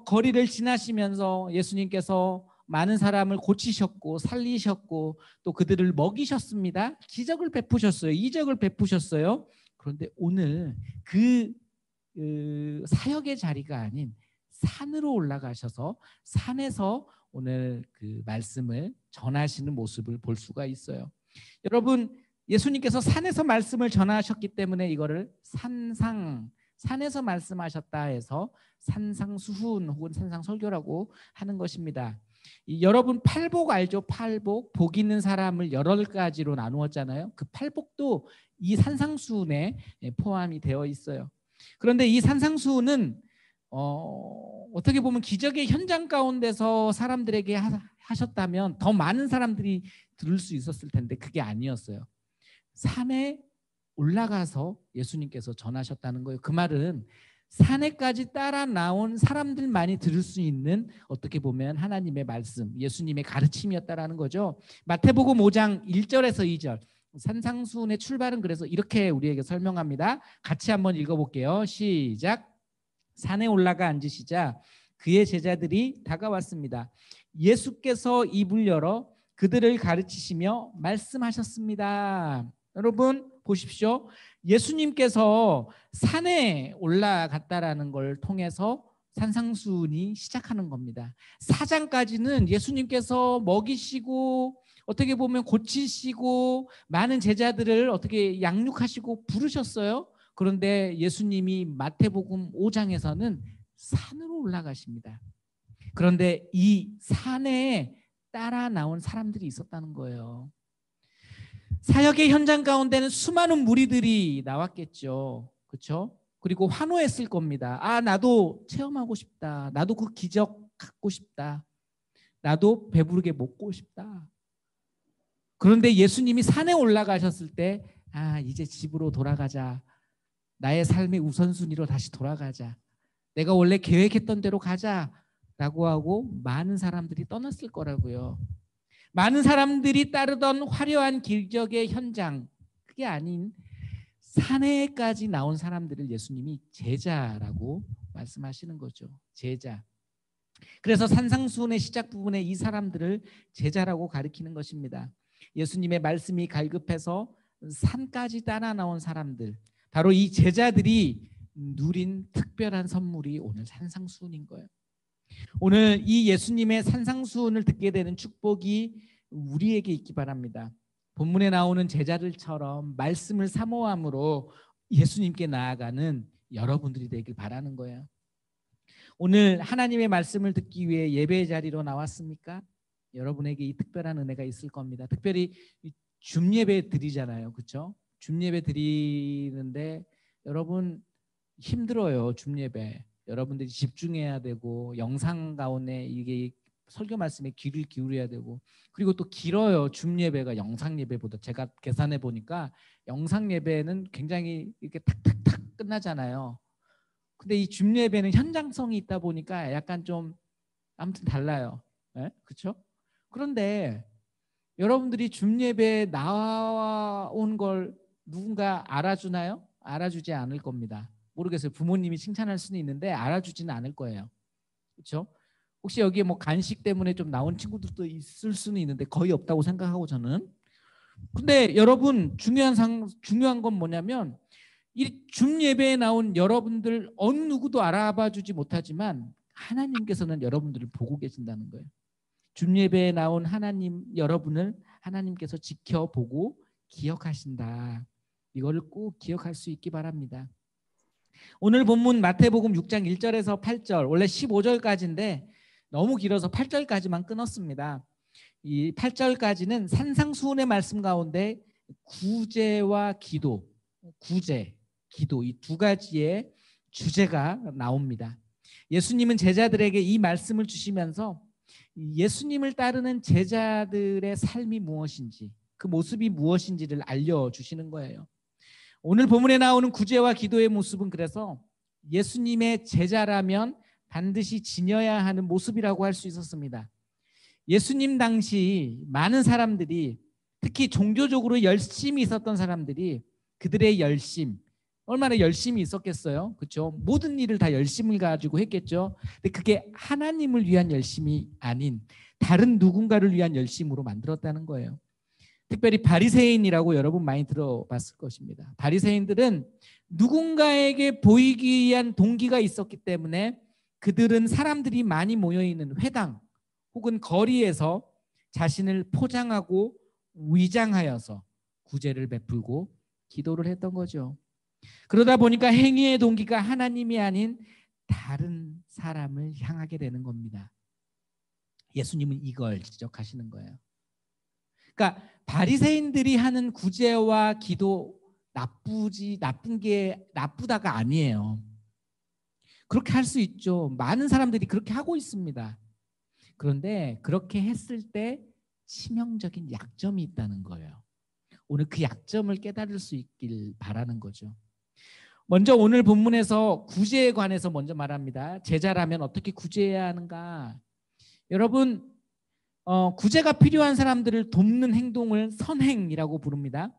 거리를 지나시면서 예수님께서 많은 사람을 고치셨고 살리셨고 또 그들을 먹이셨습니다. 기적을 베푸셨어요. 이적을 베푸셨어요. 그런데 오늘 그 사역의 자리가 아닌 산으로 올라가셔서 산에서 오늘 그 말씀을 전하시는 모습을 볼 수가 있어요. 여러분, 예수님께서 산에서 말씀을 전하셨기 때문에 이거를 산에서 말씀하셨다 해서 산상수훈 혹은 산상설교라고 하는 것입니다. 여러분 팔복 알죠? 팔복, 복 있는 사람을 여러 가지로 나누었잖아요. 그 팔복도 이 산상수훈에 포함이 되어 있어요. 그런데 이 산상수훈은 어떻게 보면 기적의 현장 가운데서 사람들에게 하셨다면 더 많은 사람들이 들을 수 있었을 텐데 그게 아니었어요. 산에 올라가서 예수님께서 전하셨다는 거예요. 그 말은 산에까지 따라 나온 사람들만이 들을 수 있는 어떻게 보면 하나님의 말씀, 예수님의 가르침이었다라는 거죠. 마태복음 5장 1절에서 2절 산상수훈의 출발은 그래서 이렇게 우리에게 설명합니다. 같이 한번 읽어볼게요. 시작. 산에 올라가 앉으시자 그의 제자들이 다가왔습니다. 예수께서 입을 열어 그들을 가르치시며 말씀하셨습니다. 여러분 보십시오. 예수님께서 산에 올라갔다라는 걸 통해서 산상수훈이 시작하는 겁니다. 4장까지는 예수님께서 먹이시고 어떻게 보면 고치시고 많은 제자들을 어떻게 양육하시고 부르셨어요. 그런데 예수님이 마태복음 5장에서는 산으로 올라가십니다. 그런데 이 산에 따라 나온 사람들이 있었다는 거예요. 사역의 현장 가운데는 수많은 무리들이 나왔겠죠. 그렇죠? 그리고 환호했을 겁니다. 아, 나도 체험하고 싶다. 나도 그 기적 갖고 싶다. 나도 배부르게 먹고 싶다. 그런데 예수님이 산에 올라가셨을 때 아, 이제 집으로 돌아가자. 나의 삶의 우선순위로 다시 돌아가자. 내가 원래 계획했던 대로 가자라고 하고 많은 사람들이 떠났을 거라고요. 많은 사람들이 따르던 화려한 기적의 현장, 그게 아닌 산에까지 나온 사람들을 예수님이 제자라고 말씀하시는 거죠. 제자. 그래서 산상수훈의 시작 부분에 이 사람들을 제자라고 가리키는 것입니다. 예수님의 말씀이 갈급해서 산까지 따라 나온 사람들, 바로 이 제자들이 누린 특별한 선물이 오늘 산상수훈인 거예요. 오늘 이 예수님의 산상수훈을 듣게 되는 축복이 우리에게 있기 바랍니다. 본문에 나오는 제자들처럼 말씀을 사모함으로 예수님께 나아가는 여러분들이 되길 바라는 거예요. 오늘 하나님의 말씀을 듣기 위해 예배의 자리로 나왔습니까? 여러분에게 이 특별한 은혜가 있을 겁니다. 특별히 줌예배 드리잖아요. 그렇죠? 줌예배 드리는데 여러분 힘들어요. 줌예배. 여러분들이 집중해야 되고 영상 가운데 이게 설교 말씀에 귀를 기울여야 되고 그리고 또 길어요. 줌예배가 영상 예배보다. 제가 계산해 보니까 영상 예배는 굉장히 이렇게 탁탁탁 끝나잖아요. 근데 이 줌예배는 현장성이 있다 보니까 약간 좀 아무튼 달라요. 네? 그렇죠? 그런데 여러분들이 줌예배에 나온 걸 누군가 알아주나요? 알아주지 않을 겁니다. 모르겠어요. 부모님이 칭찬할 수는 있는데 알아주지는 않을 거예요. 그렇죠? 혹시 여기에 뭐 간식 때문에 좀 나온 친구들도 있을 수는 있는데 거의 없다고 생각하고 저는. 근데 여러분 중요한 건 뭐냐면 이 줌 예배에 나온 여러분들 어느 누구도 알아봐주지 못하지만 하나님께서는 여러분들을 보고 계신다는 거예요. 줌 예배에 나온 하나님 여러분을 하나님께서 지켜보고 기억하신다. 이걸 꼭 기억할 수 있기 바랍니다. 오늘 본문 마태복음 6장 1절에서 8절 원래 15절까지인데 너무 길어서 8절까지만 끊었습니다. 이 8절까지는 산상수훈의 말씀 가운데 구제와 기도, 구제, 기도 이 두 가지의 주제가 나옵니다. 예수님은 제자들에게 이 말씀을 주시면서 예수님을 따르는 제자들의 삶이 무엇인지, 그 모습이 무엇인지를 알려주시는 거예요. 오늘 본문에 나오는 구제와 기도의 모습은 그래서 예수님의 제자라면 반드시 지녀야 하는 모습이라고 할 수 있었습니다. 예수님 당시 많은 사람들이, 특히 종교적으로 열심히 있었던 사람들이 그들의 열심, 얼마나 열심히 있었겠어요? 그렇죠? 모든 일을 다 열심을 가지고 했겠죠. 근데 그게 하나님을 위한 열심이 아닌 다른 누군가를 위한 열심으로 만들었다는 거예요. 특별히 바리새인이라고 여러분 많이 들어봤을 것입니다. 바리새인들은 누군가에게 보이기 위한 동기가 있었기 때문에 그들은 사람들이 많이 모여있는 회당 혹은 거리에서 자신을 포장하고 위장하여서 구제를 베풀고 기도를 했던 거죠. 그러다 보니까 행위의 동기가 하나님이 아닌 다른 사람을 향하게 되는 겁니다. 예수님은 이걸 지적하시는 거예요. 그러니까 바리새인들이 하는 구제와 기도 나쁜 게 나쁘다가 아니에요. 그렇게 할 수 있죠. 많은 사람들이 그렇게 하고 있습니다. 그런데 그렇게 했을 때 치명적인 약점이 있다는 거예요. 오늘 그 약점을 깨달을 수 있길 바라는 거죠. 먼저 오늘 본문에서 구제에 관해서 먼저 말합니다. 제자라면 어떻게 구제해야 하는가? 여러분, 구제가 필요한 사람들을 돕는 행동을 선행이라고 부릅니다.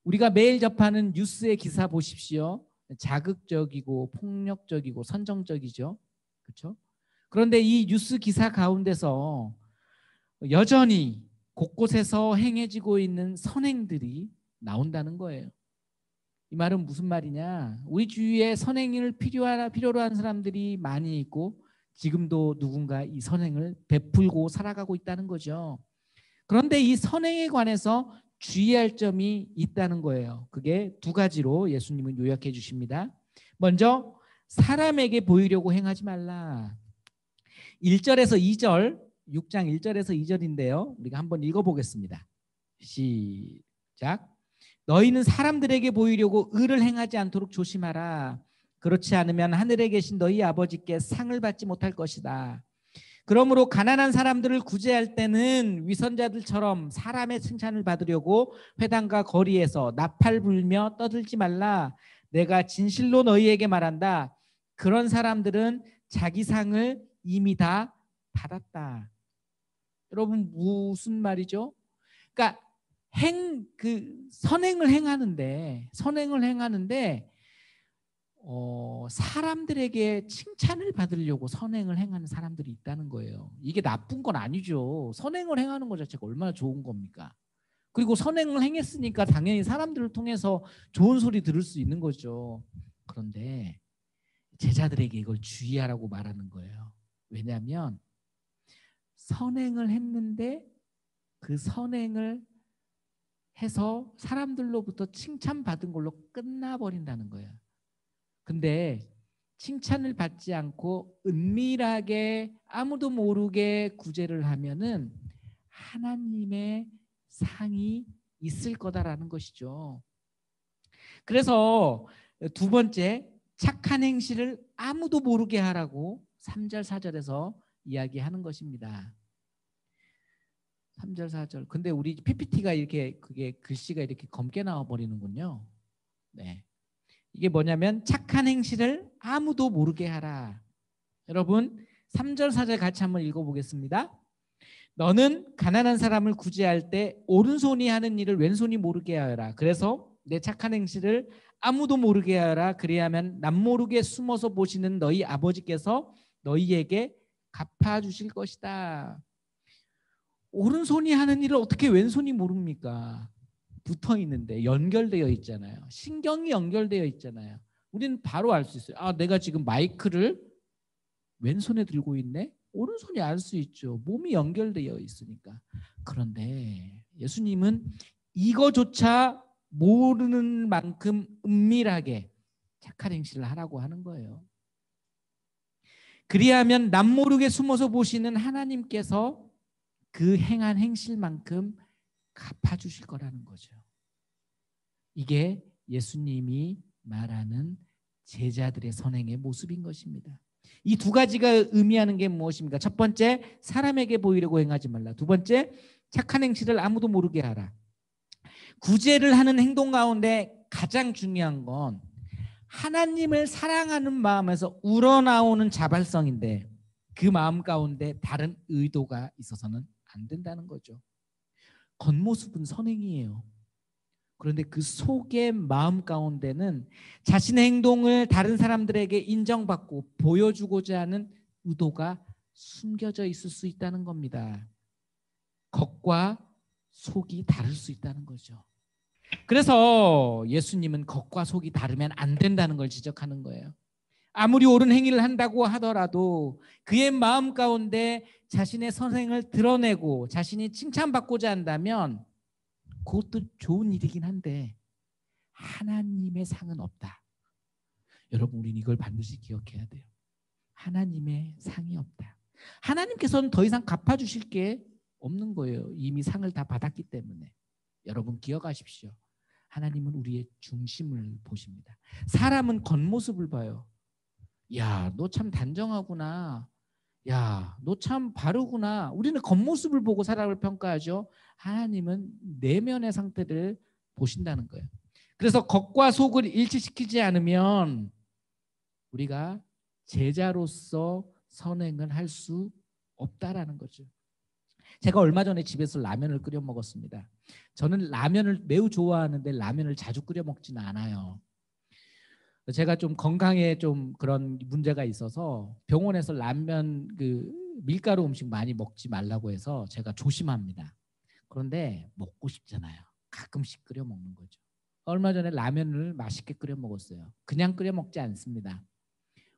우리가 매일 접하는 뉴스의 기사 보십시오. 자극적이고 폭력적이고 선정적이죠. 그렇죠? 그런데 이 뉴스 기사 가운데서 여전히 곳곳에서 행해지고 있는 선행들이 나온다는 거예요. 이 말은 무슨 말이냐? 우리 주위에 선행을 필요로 한 사람들이 많이 있고 지금도 누군가 이 선행을 베풀고 살아가고 있다는 거죠. 그런데 이 선행에 관해서 주의할 점이 있다는 거예요. 그게 두 가지로 예수님은 요약해 주십니다. 먼저 사람에게 보이려고 행하지 말라. 1절에서 2절, 6장 1절에서 2절인데요. 우리가 한번 읽어보겠습니다. 시작. 너희는 사람들에게 보이려고 의를 행하지 않도록 조심하라. 그렇지 않으면 하늘에 계신 너희 아버지께 상을 받지 못할 것이다. 그러므로 가난한 사람들을 구제할 때는 위선자들처럼 사람의 칭찬을 받으려고 회당과 거리에서 나팔 불며 떠들지 말라. 내가 진실로 너희에게 말한다. 그런 사람들은 자기 상을 이미 다 받았다. 여러분 무슨 말이죠? 그러니까 선행을 행하는데 사람들에게 칭찬을 받으려고 선행을 행하는 사람들이 있다는 거예요. 이게 나쁜 건 아니죠. 선행을 행하는 것 자체가 얼마나 좋은 겁니까? 그리고 선행을 행했으니까 당연히 사람들을 통해서 좋은 소리 들을 수 있는 거죠. 그런데 제자들에게 이걸 주의하라고 말하는 거예요. 왜냐하면 선행을 했는데 그 선행을 해서 사람들로부터 칭찬받은 걸로 끝나버린다는 거예요. 근데 칭찬을 받지 않고 은밀하게 아무도 모르게 구제를 하면은 하나님의 상이 있을 거다라는 것이죠. 그래서 두 번째, 착한 행실을 아무도 모르게 하라고 3절 4절에서 이야기하는 것입니다. 3절 4절. 근데 우리 PPT가 이렇게 그게 글씨가 이렇게 검게 나와 버리는군요. 네. 이게 뭐냐면 착한 행실을 아무도 모르게 하라. 여러분 3절 4절 같이 한번 읽어보겠습니다. 너는 가난한 사람을 구제할 때 오른손이 하는 일을 왼손이 모르게 하여라. 그래서 내 착한 행실을 아무도 모르게 하여라. 그래야만 남모르게 숨어서 보시는 너희 아버지께서 너희에게 갚아주실 것이다. 오른손이 하는 일을 어떻게 왼손이 모릅니까? 붙어 있는데 연결되어 있잖아요. 신경이 연결되어 있잖아요. 우리는 바로 알 수 있어요. 아, 내가 지금 마이크를 왼손에 들고 있네? 오른손이 알 수 있죠. 몸이 연결되어 있으니까. 그런데 예수님은 이거조차 모르는 만큼 은밀하게 착한 행실을 하라고 하는 거예요. 그리하면 남모르게 숨어서 보시는 하나님께서 그 행한 행실만큼 갚아주실 거라는 거죠. 이게 예수님이 말하는 제자들의 선행의 모습인 것입니다. 이 두 가지가 의미하는 게 무엇입니까? 첫 번째, 사람에게 보이려고 행하지 말라. 두 번째, 착한 행실을 아무도 모르게 하라. 구제를 하는 행동 가운데 가장 중요한 건 하나님을 사랑하는 마음에서 우러나오는 자발성인데 그 마음 가운데 다른 의도가 있어서는 안 된다는 거죠. 겉모습은 선행이에요. 그런데 그 속의 마음 가운데는 자신의 행동을 다른 사람들에게 인정받고 보여주고자 하는 의도가 숨겨져 있을 수 있다는 겁니다. 겉과 속이 다를 수 있다는 거죠. 그래서 예수님은 겉과 속이 다르면 안 된다는 걸 지적하는 거예요. 아무리 옳은 행위를 한다고 하더라도 그의 마음 가운데 자신의 선행을 드러내고 자신이 칭찬받고자 한다면 그것도 좋은 일이긴 한데 하나님의 상은 없다. 여러분, 우리는 이걸 반드시 기억해야 돼요. 하나님의 상이 없다. 하나님께서는 더 이상 갚아주실 게 없는 거예요. 이미 상을 다 받았기 때문에. 여러분 기억하십시오. 하나님은 우리의 중심을 보십니다. 사람은 겉모습을 봐요. 야, 너 참 단정하구나. 야, 너 참 바르구나. 우리는 겉모습을 보고 사람을 평가하죠. 하나님은 내면의 상태를 보신다는 거예요. 그래서 겉과 속을 일치시키지 않으면 우리가 제자로서 선행을 할 수 없다라는 거죠. 제가 얼마 전에 집에서 라면을 끓여 먹었습니다. 저는 라면을 매우 좋아하는데 라면을 자주 끓여 먹지는 않아요. 제가 좀 건강에 좀 그런 문제가 있어서 병원에서 라면 밀가루 음식 많이 먹지 말라고 해서 제가 조심합니다. 그런데 먹고 싶잖아요. 가끔씩 끓여 먹는 거죠. 얼마 전에 라면을 맛있게 끓여 먹었어요. 그냥 끓여 먹지 않습니다.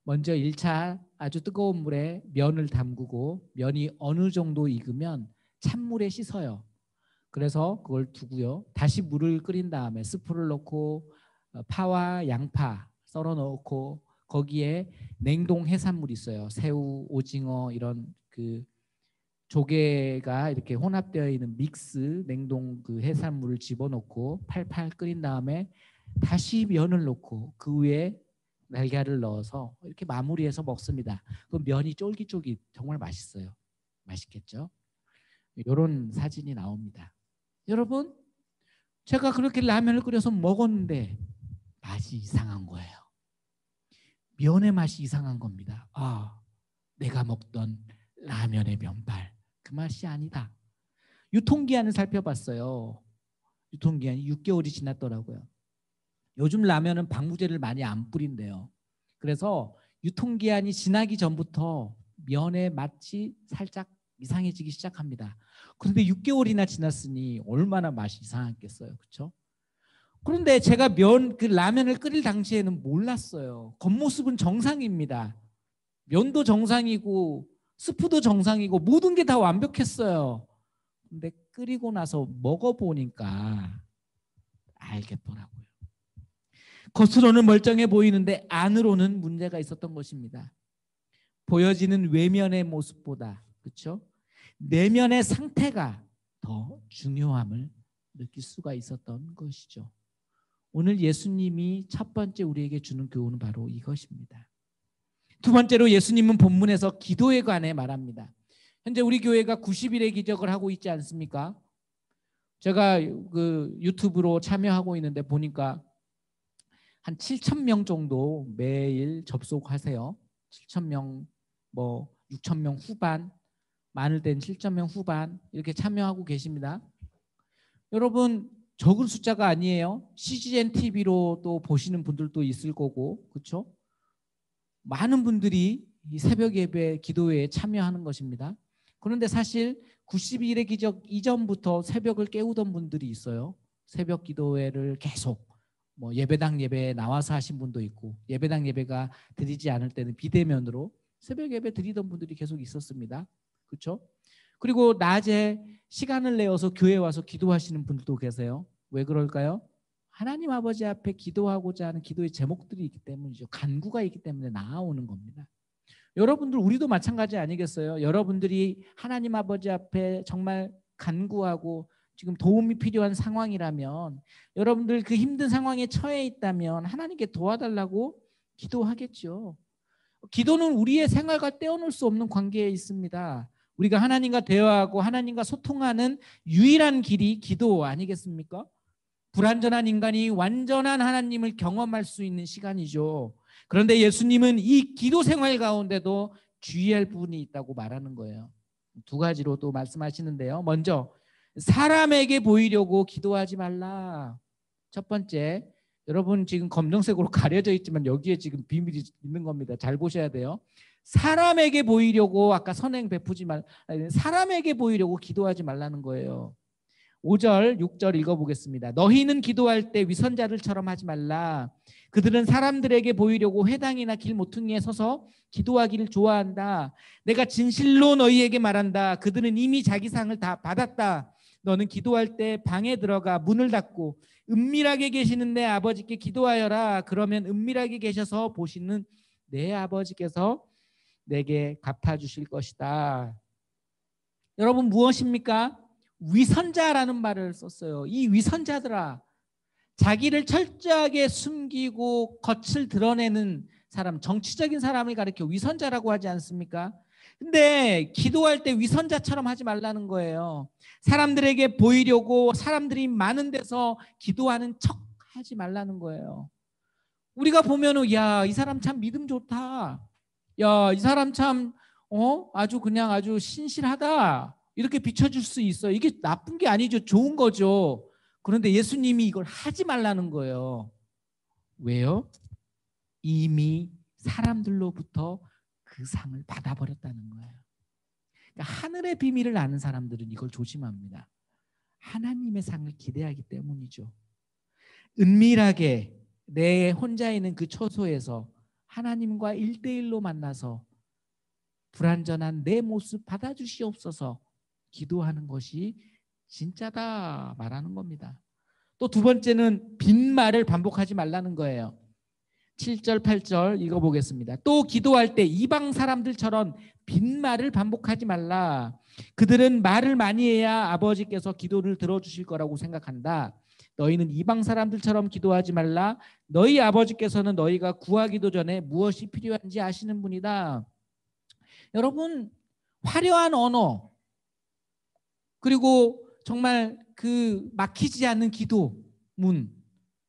먼저 1차 아주 뜨거운 물에 면을 담그고 면이 어느 정도 익으면 찬물에 씻어요. 그래서 그걸 두고요. 다시 물을 끓인 다음에 스프를 넣고 파와 양파 썰어 넣고 거기에 냉동 해산물이 있어요. 새우, 오징어 이런 조개가 이렇게 혼합되어 있는 믹스 냉동 해산물을 집어넣고 팔팔 끓인 다음에 다시 면을 넣고 그 위에 날개를 넣어서 이렇게 마무리해서 먹습니다. 그 면이 쫄깃쫄깃 정말 맛있어요. 맛있겠죠? 이런 사진이 나옵니다. 여러분, 제가 그렇게 라면을 끓여서 먹었는데 맛이 이상한 거예요. 면의 맛이 이상한 겁니다. 아, 내가 먹던 라면의 면발 그 맛이 아니다. 유통기한을 살펴봤어요. 유통기한이 6개월이 지났더라고요. 요즘 라면은 방부제를 많이 안 뿌린대요. 그래서 유통기한이 지나기 전부터 면의 맛이 살짝 이상해지기 시작합니다. 그런데 6개월이나 지났으니 얼마나 맛이 이상했겠어요. 그렇죠? 그런데 제가 라면을 끓일 당시에는 몰랐어요. 겉모습은 정상입니다. 면도 정상이고 스프도 정상이고 모든 게 다 완벽했어요. 근데 끓이고 나서 먹어보니까 알겠더라고요. 겉으로는 멀쩡해 보이는데 안으로는 문제가 있었던 것입니다. 보여지는 외면의 모습보다, 그렇죠? 내면의 상태가 더 중요함을 느낄 수가 있었던 것이죠. 오늘 예수님이 첫 번째 우리에게 주는 교훈은 바로 이것입니다. 두 번째로 예수님은 본문에서 기도에 관해 말합니다. 현재 우리 교회가 90일의 기적을 하고 있지 않습니까? 제가 유튜브로 참여하고 있는데 보니까 한 7,000명 정도 매일 접속하세요. 7,000명, 6,000명 후반, 많을 땐 7,000명 후반 이렇게 참여하고 계십니다. 여러분, 적은 숫자가 아니에요. CGN TV로 또 보시는 분들도 있을 거고, 그렇죠? 많은 분들이 이 새벽 예배 기도회에 참여하는 것입니다. 그런데 사실 90일의 기적 이전부터 새벽을 깨우던 분들이 있어요. 새벽 기도회를 계속 예배당 예배에 나와서 하신 분도 있고, 예배당 예배가 드리지 않을 때는 비대면으로 새벽 예배 드리던 분들이 계속 있었습니다. 그렇죠? 그리고 낮에 시간을 내어서 교회에 와서 기도하시는 분들도 계세요. 왜 그럴까요? 하나님 아버지 앞에 기도하고자 하는 기도의 제목들이 있기 때문이죠. 간구가 있기 때문에 나아오는 겁니다. 여러분들, 우리도 마찬가지 아니겠어요? 여러분들이 하나님 아버지 앞에 정말 간구하고 지금 도움이 필요한 상황이라면, 여러분들 그 힘든 상황에 처해 있다면 하나님께 도와달라고 기도하겠죠. 기도는 우리의 생활과 떼어놓을 수 없는 관계에 있습니다. 우리가 하나님과 대화하고 하나님과 소통하는 유일한 길이 기도 아니겠습니까? 불완전한 인간이 완전한 하나님을 경험할 수 있는 시간이죠. 그런데 예수님은 이 기도 생활 가운데도 주의할 부분이 있다고 말하는 거예요. 두 가지로 또 말씀하시는데요. 먼저 사람에게 보이려고 기도하지 말라. 첫 번째, 여러분 지금 검정색으로 가려져 있지만 여기에 지금 비밀이 있는 겁니다. 잘 보셔야 돼요. 사람에게 보이려고, 아까 선행 베푸지 말, 사람에게 보이려고 기도하지 말라는 거예요. 5절, 6절 읽어보겠습니다. 너희는 기도할 때 위선자들처럼 하지 말라. 그들은 사람들에게 보이려고 회당이나 길 모퉁이에 서서 기도하기를 좋아한다. 내가 진실로 너희에게 말한다. 그들은 이미 자기 상을 다 받았다. 너는 기도할 때 방에 들어가 문을 닫고 은밀하게 계시는 내 아버지께 기도하여라. 그러면 은밀하게 계셔서 보시는 내 아버지께서 내게 갚아주실 것이다. 여러분 무엇입니까? 위선자라는 말을 썼어요. 이 위선자들아, 자기를 철저하게 숨기고 겉을 드러내는 사람, 정치적인 사람을 가리켜 위선자라고 하지 않습니까? 근데 기도할 때 위선자처럼 하지 말라는 거예요. 사람들에게 보이려고 사람들이 많은 데서 기도하는 척 하지 말라는 거예요. 우리가 보면은 야, 이 사람 참 믿음 좋다. 야, 이 사람 참 아주 그냥 아주 신실하다. 이렇게 비춰줄 수 있어요. 이게 나쁜 게 아니죠. 좋은 거죠. 그런데 예수님이 이걸 하지 말라는 거예요. 왜요? 이미 사람들로부터 그 상을 받아버렸다는 거예요. 그러니까 하늘의 비밀을 아는 사람들은 이걸 조심합니다. 하나님의 상을 기대하기 때문이죠. 은밀하게 내 혼자 있는 그 처소에서 하나님과 1대1로 만나서 불완전한 내 모습 받아주시옵소서 기도하는 것이 진짜다 말하는 겁니다. 또 두 번째는 빈말을 반복하지 말라는 거예요. 7절 8절 읽어보겠습니다. 또 기도할 때 이방 사람들처럼 빈말을 반복하지 말라. 그들은 말을 많이 해야 아버지께서 기도를 들어주실 거라고 생각한다. 너희는 이방 사람들처럼 기도하지 말라. 너희 아버지께서는 너희가 구하기도 전에 무엇이 필요한지 아시는 분이다. 여러분, 화려한 언어 그리고 정말 그 막히지 않는 기도문,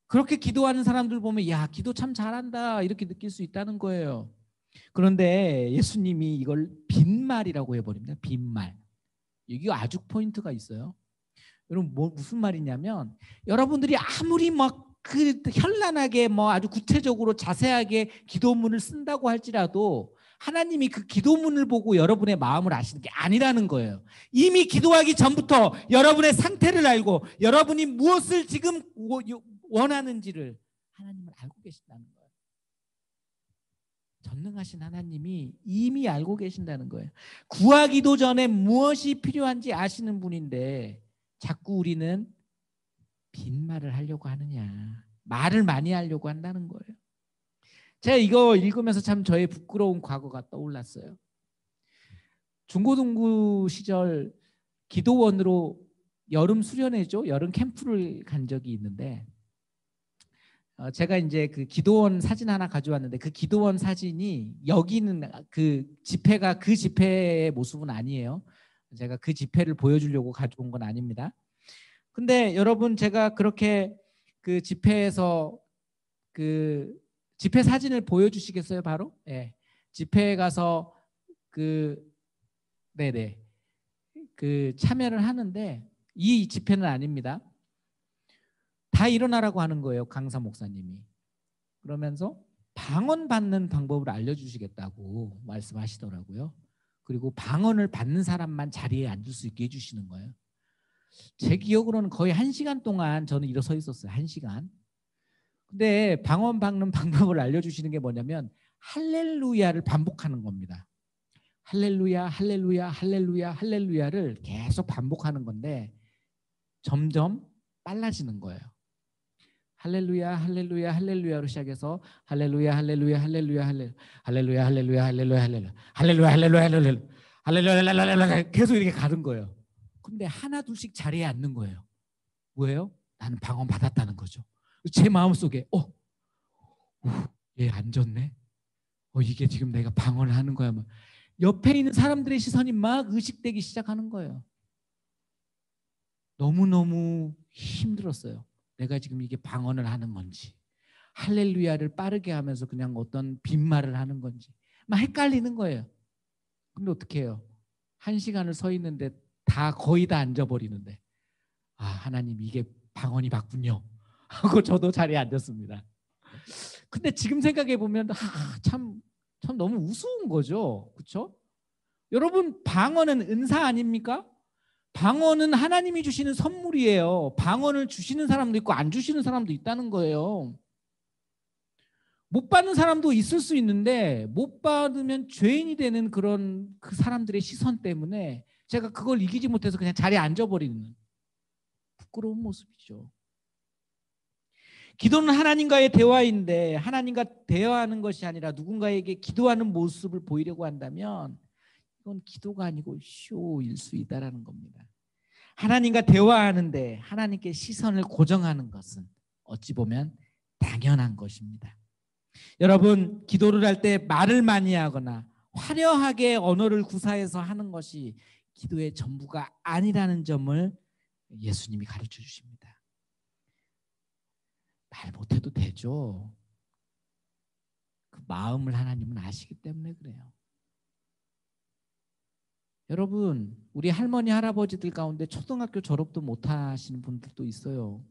그렇게 기도하는 사람들 보면 야, 기도 참 잘한다 이렇게 느낄 수 있다는 거예요. 그런데 예수님이 이걸 빈말이라고 해버립니다. 빈말. 이게 아주 포인트가 있어요. 여러분 무슨 말이냐면 여러분들이 아무리 막 그 현란하게 뭐 아주 구체적으로 자세하게 기도문을 쓴다고 할지라도 하나님이 그 기도문을 보고 여러분의 마음을 아시는 게 아니라는 거예요. 이미 기도하기 전부터 여러분의 상태를 알고 여러분이 무엇을 지금 원하는지를 하나님은 알고 계신다는 거예요. 전능하신 하나님이 이미 알고 계신다는 거예요. 구하기도 전에 무엇이 필요한지 아시는 분인데 자꾸 우리는 빈말을 하려고 하느냐, 말을 많이 하려고 한다는 거예요. 제가 이거 읽으면서 참 저의 부끄러운 과거가 떠올랐어요. 중고등부 시절 기도원으로 여름 수련회죠, 여름 캠프를 간 적이 있는데 제가 이제 그 기도원 사진 하나 가져왔는데 그 기도원 사진이 여기는 그 집회가 그 집회의 모습은 아니에요. 제가 그 집회를 보여주려고 가져온 건 아닙니다. 근데 여러분 제가 그렇게 그 집회에서 그 집회 사진을 보여주시겠어요? 바로? 네. 집회에 가서 그 참여를 하는데 이 집회는 아닙니다. 다 일어나라고 하는 거예요, 강사 목사님이. 그러면서 방언 받는 방법을 알려주시겠다고 말씀하시더라고요. 그리고 방언을 받는 사람만 자리에 앉을 수 있게 해주시는 거예요. 제 기억으로는 거의 1시간 동안 저는 일어서 있었어요. 1시간. 근데 방언 받는 방법을 알려주시는 게 뭐냐면 할렐루야를 반복하는 겁니다. 할렐루야, 할렐루야, 할렐루야, 할렐루야를 계속 반복하는 건데 점점 빨라지는 거예요. 할렐루야, 할렐루야, 할렐루야로 시작해서 할렐루야, 할렐루야, 할렐루야, 할렐루야, 할렐루야, 할렐루야, 할렐루야, 할렐루야, 할렐루야, 할렐루야, 할렐루야, 할렐루야, 계속 이렇게 가는 거예요. 근데 하나 둘씩 자리에 앉는 거예요. 뭐예요? 나는 방언 받았다는 거죠. 제 마음속에 얘 앉았네. 이게 지금 내가 방언을 하는 거야. 막 옆에 있는 사람들의 시선이 막 의식되기 시작하는 거예요. 너무너무 힘들었어요. 내가 지금 이게 방언을 하는 건지 할렐루야를 빠르게 하면서 그냥 어떤 빈말을 하는 건지 막 헷갈리는 거예요. 근데 어떻게 해요? 1시간을 서 있는데 거의 다 앉아버리는데 하나님 이게 방언이 맞군요 하고 저도 자리에 앉았습니다. 근데 지금 생각해 보면 참 너무 우스운 거죠. 그렇죠? 여러분, 방언은 은사 아닙니까? 방언은 하나님이 주시는 선물이에요. 방언을 주시는 사람도 있고 안 주시는 사람도 있다는 거예요. 못 받는 사람도 있을 수 있는데 못 받으면 죄인이 되는 그런 그 사람들의 시선 때문에 제가 그걸 이기지 못해서 그냥 자리에 앉아버리는 부끄러운 모습이죠. 기도는 하나님과의 대화인데 하나님과 대화하는 것이 아니라 누군가에게 기도하는 모습을 보이려고 한다면 이건 기도가 아니고 쇼일 수 있다라는 겁니다. 하나님과 대화하는데 하나님께 시선을 고정하는 것은 어찌 보면 당연한 것입니다. 여러분, 기도를 할 때 말을 많이 하거나 화려하게 언어를 구사해서 하는 것이 기도의 전부가 아니라는 점을 예수님이 가르쳐 주십니다. 말 못해도 되죠. 그 마음을 하나님은 아시기 때문에 그래요. 여러분, 우리 할머니 할아버지들 가운데 초등학교 졸업도 못하시는 분들도 있어요.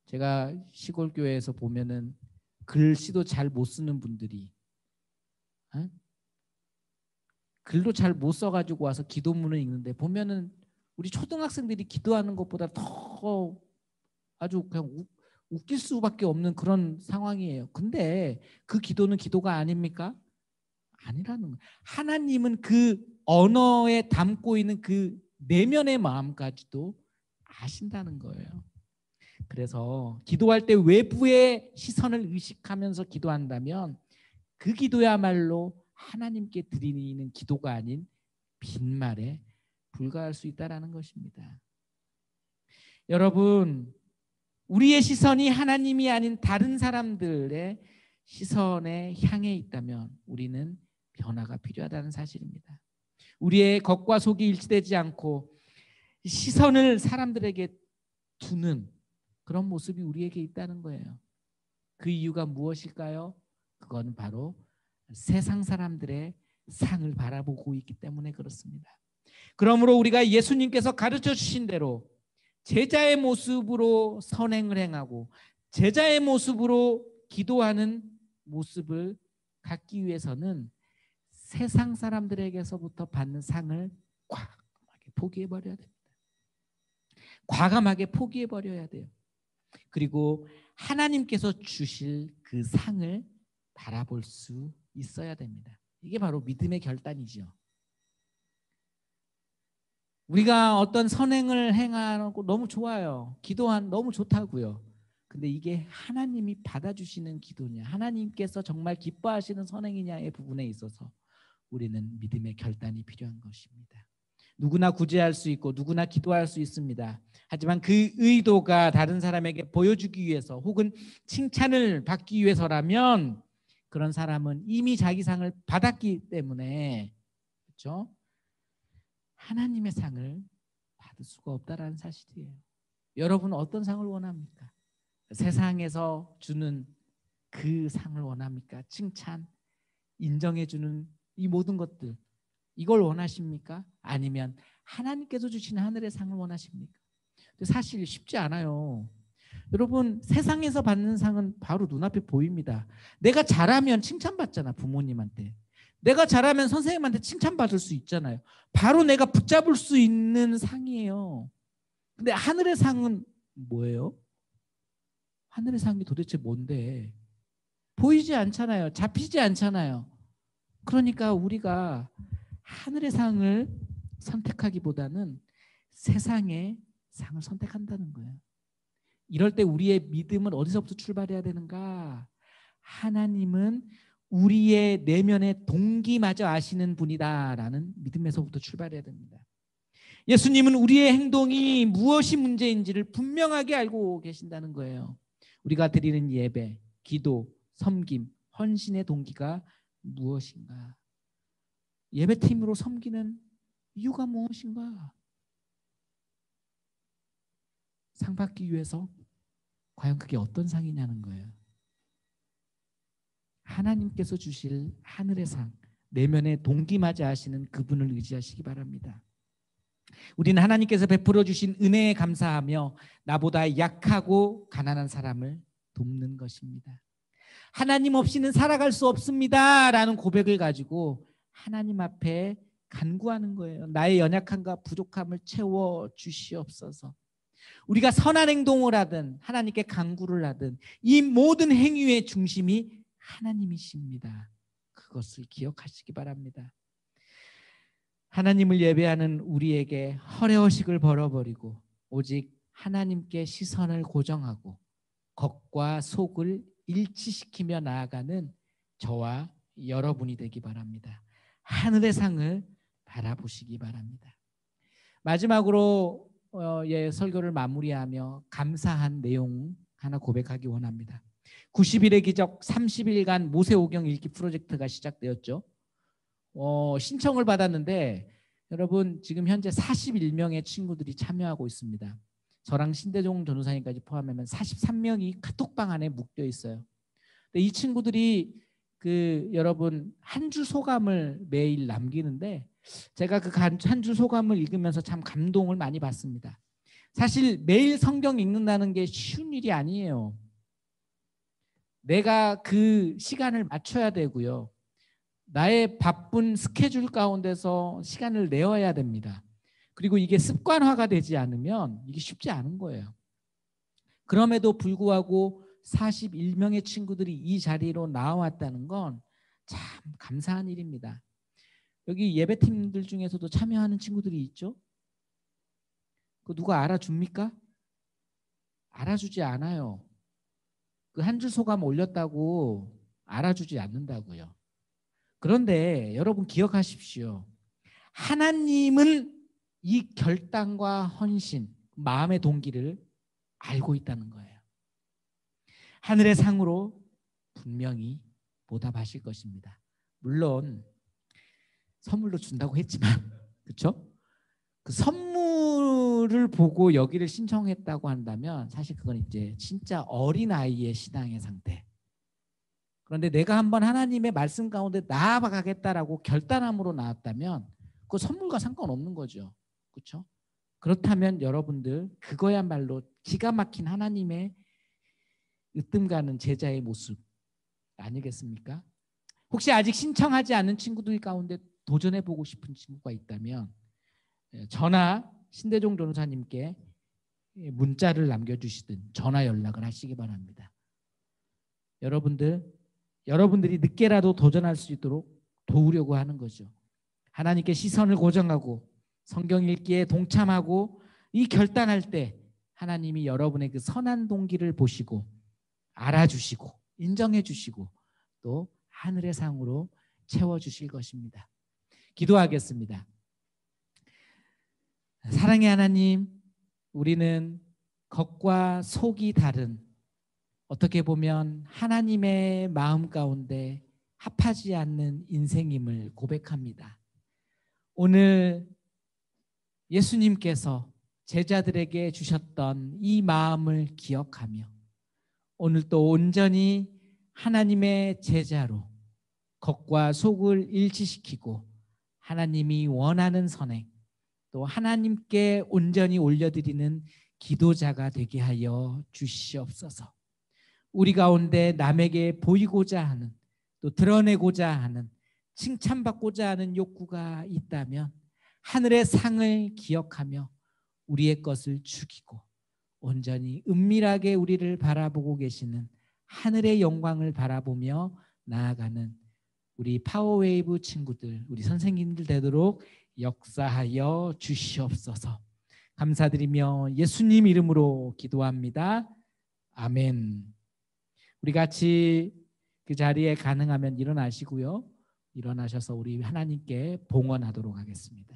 제가 시골 교회에서 보면은 글씨도 잘 못 쓰는 분들이 글도 잘 못 써가지고 와서 기도문을 읽는데 보면은 우리 초등학생들이 기도하는 것보다 더 아주 그냥 웃길 수밖에 없는 그런 상황이에요. 근데 그 기도는 기도가 아닙니까? 아니라는 거예요. 하나님은 그 언어에 담고 있는 그 내면의 마음까지도 아신다는 거예요. 그래서 기도할 때 외부의 시선을 의식하면서 기도한다면 그 기도야말로 하나님께 드리는 기도가 아닌 빈말에 불과할 수 있다는 것입니다. 여러분, 우리의 시선이 하나님이 아닌 다른 사람들의 시선에 향해 있다면 우리는 변화가 필요하다는 사실입니다. 우리의 겉과 속이 일치되지 않고 시선을 사람들에게 두는 그런 모습이 우리에게 있다는 거예요. 그 이유가 무엇일까요? 그건 바로 세상 사람들의 상을 바라보고 있기 때문에 그렇습니다. 그러므로 우리가 예수님께서 가르쳐 주신 대로 제자의 모습으로 선행을 행하고 제자의 모습으로 기도하는 모습을 갖기 위해서는 세상 사람들에게서부터 받는 상을 과감하게 포기해버려야 됩니다. 과감하게 포기해버려야 돼요. 그리고 하나님께서 주실 그 상을 바라볼 수 있어야 됩니다. 이게 바로 믿음의 결단이죠. 우리가 어떤 선행을 행하고 너무 좋아요. 기도한 너무 좋다고요. 근데 이게 하나님이 받아주시는 기도냐, 하나님께서 정말 기뻐하시는 선행이냐의 부분에 있어서 우리는 믿음의 결단이 필요한 것입니다. 누구나 구제할 수 있고 누구나 기도할 수 있습니다. 하지만 그 의도가 다른 사람에게 보여주기 위해서 혹은 칭찬을 받기 위해서라면 그런 사람은 이미 자기 상을 받았기 때문에 그렇죠? 하나님의 상을 받을 수가 없다라는 사실이에요. 여러분은 어떤 상을 원합니까? 세상에서 주는 그 상을 원합니까? 칭찬, 인정해주는 이 모든 것들, 이걸 원하십니까? 아니면 하나님께서 주신 하늘의 상을 원하십니까? 근데 사실 쉽지 않아요. 여러분, 세상에서 받는 상은 바로 눈앞에 보입니다. 내가 잘하면 칭찬받잖아, 부모님한테. 내가 잘하면 선생님한테 칭찬받을 수 있잖아요. 바로 내가 붙잡을 수 있는 상이에요. 근데 하늘의 상은 뭐예요? 하늘의 상이 도대체 뭔데? 보이지 않잖아요. 잡히지 않잖아요. 그러니까 우리가 하늘의 상을 선택하기보다는 세상의 상을 선택한다는 거예요. 이럴 때 우리의 믿음은 어디서부터 출발해야 되는가? 하나님은 우리의 내면의 동기마저 아시는 분이다라는 믿음에서부터 출발해야 됩니다. 예수님은 우리의 행동이 무엇이 문제인지를 분명하게 알고 계신다는 거예요. 우리가 드리는 예배, 기도, 섬김, 헌신의 동기가 무엇인가? 예배팀으로 섬기는 이유가 무엇인가? 상 받기 위해서 과연 그게 어떤 상이냐는 거예요. 하나님께서 주실 하늘의 상, 내면에 동기맞이하시는 그분을 의지하시기 바랍니다. 우리는 하나님께서 베풀어 주신 은혜에 감사하며 나보다 약하고 가난한 사람을 돕는 것입니다. 하나님 없이는 살아갈 수 없습니다 라는 고백을 가지고 하나님 앞에 간구하는 거예요. 나의 연약함과 부족함을 채워 주시옵소서. 우리가 선한 행동을 하든 하나님께 간구를 하든 이 모든 행위의 중심이 하나님이십니다. 그것을 기억하시기 바랍니다. 하나님을 예배하는 우리에게 허례허식을 벌어버리고 오직 하나님께 시선을 고정하고 겉과 속을 일치시키며 나아가는 저와 여러분이 되기 바랍니다. 하늘의 상을 바라보시기 바랍니다. 마지막으로 설교를 마무리하며 감사한 내용 하나 고백하기 원합니다. 90일의 기적 30일간 모세오경 읽기 프로젝트가 시작되었죠. 신청을 받았는데 여러분 지금 현재 41명의 친구들이 참여하고 있습니다. 저랑 신대종 전도사님까지 포함하면 43명이 카톡방 안에 묶여 있어요. 근데 이 친구들이 여러분 한 줄 소감을 매일 남기는데 제가 그 한 줄 소감을 읽으면서 참 감동을 많이 받습니다. 사실 매일 성경 읽는다는 게 쉬운 일이 아니에요. 내가 그 시간을 맞춰야 되고요. 나의 바쁜 스케줄 가운데서 시간을 내어야 됩니다. 그리고 이게 습관화가 되지 않으면 이게 쉽지 않은 거예요. 그럼에도 불구하고 41명의 친구들이 이 자리로 나와왔다는 건 참 감사한 일입니다. 여기 예배팀들 중에서도 참여하는 친구들이 있죠? 그 누가 알아줍니까? 알아주지 않아요. 그 한 줄 소감 올렸다고 알아주지 않는다고요. 그런데 여러분 기억하십시오. 하나님은 이 결단과 헌신, 마음의 동기를 알고 있다는 거예요. 하늘의 상으로 분명히 보답하실 것입니다. 물론 선물로 준다고 했지만 그렇죠? 그 선물을 보고 여기를 신청했다고 한다면 사실 그건 이제 진짜 어린아이의 신앙의 상태. 그런데 내가 한번 하나님의 말씀 가운데 나아가겠다라고 결단함으로 나왔다면 그 선물과 상관없는 거죠. 그렇죠? 그렇다면 여러분들 그거야말로 기가 막힌 하나님의 으뜸 가는 제자의 모습 아니겠습니까? 혹시 아직 신청하지 않은 친구들 가운데 도전해보고 싶은 친구가 있다면 저나 신대종 전도사님께 문자를 남겨주시든 전화 연락을 하시기 바랍니다. 여러분들이 늦게라도 도전할 수 있도록 도우려고 하는 거죠. 하나님께 시선을 고정하고 성경 읽기에 동참하고 이 결단할 때 하나님이 여러분의 그 선한 동기를 보시고 알아주시고 인정해 주시고 또 하늘의 상으로 채워주실 것입니다. 기도하겠습니다. 사랑의 하나님, 우리는 겉과 속이 다른 어떻게 보면 하나님의 마음 가운데 합하지 않는 인생임을 고백합니다. 오늘 예수님께서 제자들에게 주셨던 이 마음을 기억하며 오늘 또 온전히 하나님의 제자로 겉과 속을 일치시키고 하나님이 원하는 선행 또 하나님께 온전히 올려드리는 기도자가 되게 하여 주시옵소서. 우리 가운데 남에게 보이고자 하는 또 드러내고자 하는 칭찬받고자 하는 욕구가 있다면 하늘의 상을 기억하며 우리의 것을 죽이고 온전히 은밀하게 우리를 바라보고 계시는 하늘의 영광을 바라보며 나아가는 우리 파워웨이브 친구들, 우리 선생님들 되도록 역사하여 주시옵소서. 감사드리며 예수님 이름으로 기도합니다. 아멘. 우리 같이 그 자리에 가능하면 일어나시고요. 일어나셔서 우리 하나님께 봉헌하도록 하겠습니다.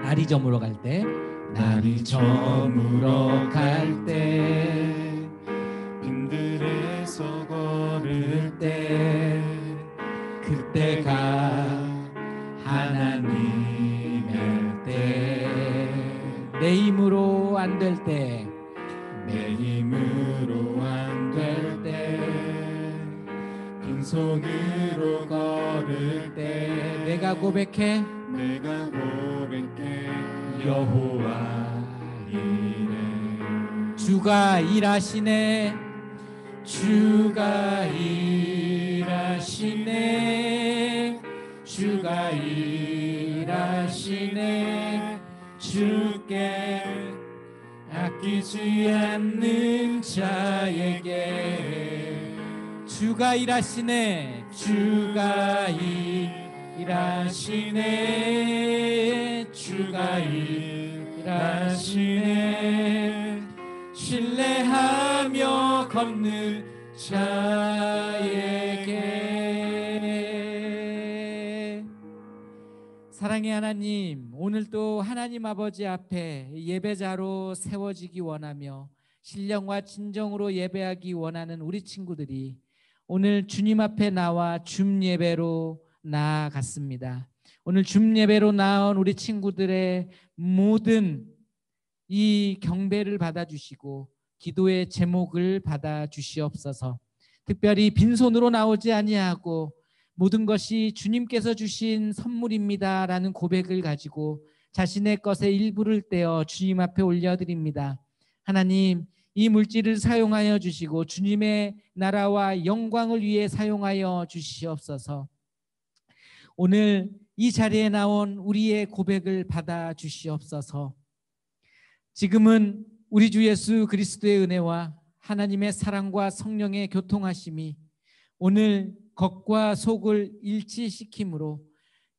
날이 저물어 갈 때 날이 저물어 갈 때 빈들에서 걸을 때 그때가 하나님의 때 내 힘으로 안 될 때 내 힘으로 안 될 때 빈손으로 걸을 때 내가 고백해 내가 고백해 여호와 이래 주가 일하시네 주가 일하시네 주가 일하시네 주께 아끼지 않는 자에게 주가 일하시네 주가 일하시네 주가 일하시네 신뢰하며 걷는 자에게 사랑의 하나님 오늘도 하나님 아버지 앞에 예배자로 세워지기 원하며 신령과 진정으로 예배하기 원하는 우리 친구들이 오늘 주님 앞에 나와 줌 예배로 나아갔습니다. 오늘 줌 예배로 나온 우리 친구들의 모든 이 경배를 받아주시고 기도의 제목을 받아주시옵소서. 특별히 빈손으로 나오지 아니하고 모든 것이 주님께서 주신 선물입니다라는 고백을 가지고 자신의 것의 일부를 떼어 주님 앞에 올려드립니다. 하나님 이 물질을 사용하여 주시고 주님의 나라와 영광을 위해 사용하여 주시옵소서. 오늘 이 자리에 나온 우리의 고백을 받아 주시옵소서. 지금은 우리 주 예수 그리스도의 은혜와 하나님의 사랑과 성령의 교통하심이 오늘 겉과 속을 일치시킴으로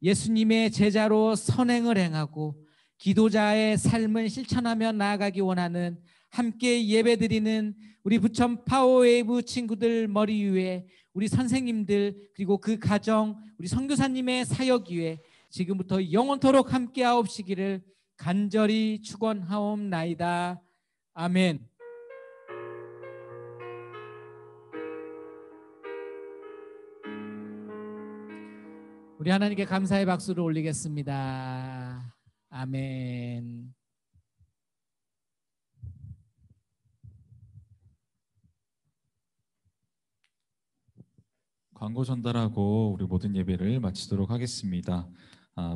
예수님의 제자로 선행을 행하고 기도자의 삶을 실천하며 나아가기 원하는 함께 예배드리는 우리 부천 파워웨이브 친구들 머리 위에 우리 선생님들 그리고 그 가정 우리 선교사님의 사역 위에 지금부터 영원토록 함께 하옵시기를 간절히 축원하옵나이다. 아멘. 우리 하나님께 감사의 박수를 올리겠습니다. 아멘. 광고 전달하고 우리 모든 예배를 마치도록 하겠습니다.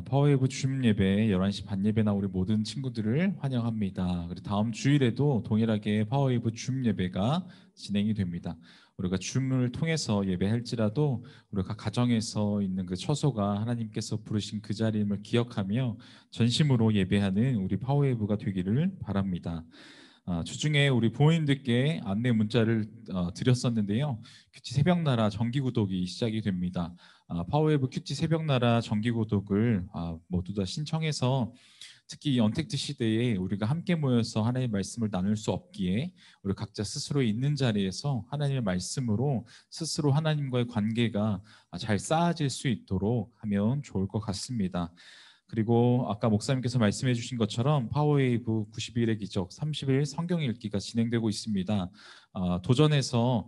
파워웨이브 줌 예배 11시 반 예배나 우리 모든 친구들을 환영합니다. 그리고 다음 주일에도 동일하게 파워웨이브 줌 예배가 진행이 됩니다. 우리가 줌을 통해서 예배할지라도 우리가 가정에서 있는 그 처소가 하나님께서 부르신 그 자리임을 기억하며 전심으로 예배하는 우리 파워웨이브가 되기를 바랍니다. 주중에 우리 부모님들께 안내 문자를 드렸었는데요. 큐티 새벽나라 정기구독이 시작이 됩니다. 파워웨이브 큐티 새벽나라 정기구독을 모두 다 신청해서 특히 이 언택트 시대에 우리가 함께 모여서 하나님의 말씀을 나눌 수 없기에 우리 각자 스스로 있는 자리에서 하나님의 말씀으로 스스로 하나님과의 관계가 잘 쌓아질 수 있도록 하면 좋을 것 같습니다. 그리고 아까 목사님께서 말씀해 주신 것처럼 파워웨이브 90일의 기적 30일 성경 읽기가 진행되고 있습니다. 도전해서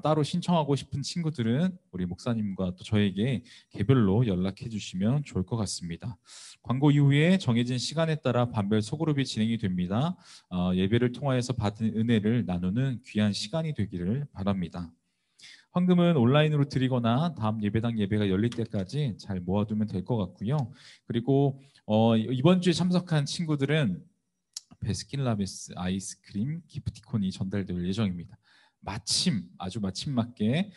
따로 신청하고 싶은 친구들은 우리 목사님과 또 저에게 개별로 연락해 주시면 좋을 것 같습니다. 광고 이후에 정해진 시간에 따라 반별 소그룹이 진행이 됩니다. 예배를 통하여서 받은 은혜를 나누는 귀한 시간이 되기를 바랍니다. 헌금은 온라인으로 드리거나 다음 예배당 예배가 열릴 때까지 잘 모아두면 될 것 같고요. 그리고 이번 주에 참석한 친구들은 베스킨라빈스 아이스크림 기프티콘이 전달될 예정입니다. 아주 마침 맞게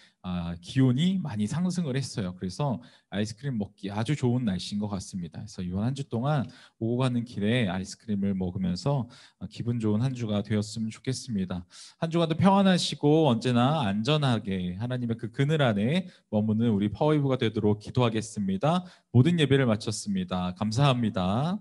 기온이 많이 상승을 했어요. 그래서 아이스크림 먹기 아주 좋은 날씨인 것 같습니다. 그래서 이번 한 주 동안 오고 가는 길에 아이스크림을 먹으면서 기분 좋은 한 주가 되었으면 좋겠습니다. 한 주간도 평안하시고 언제나 안전하게 하나님의 그 그늘 안에 머무는 우리 파워웨이브가 되도록 기도하겠습니다. 모든 예배를 마쳤습니다. 감사합니다.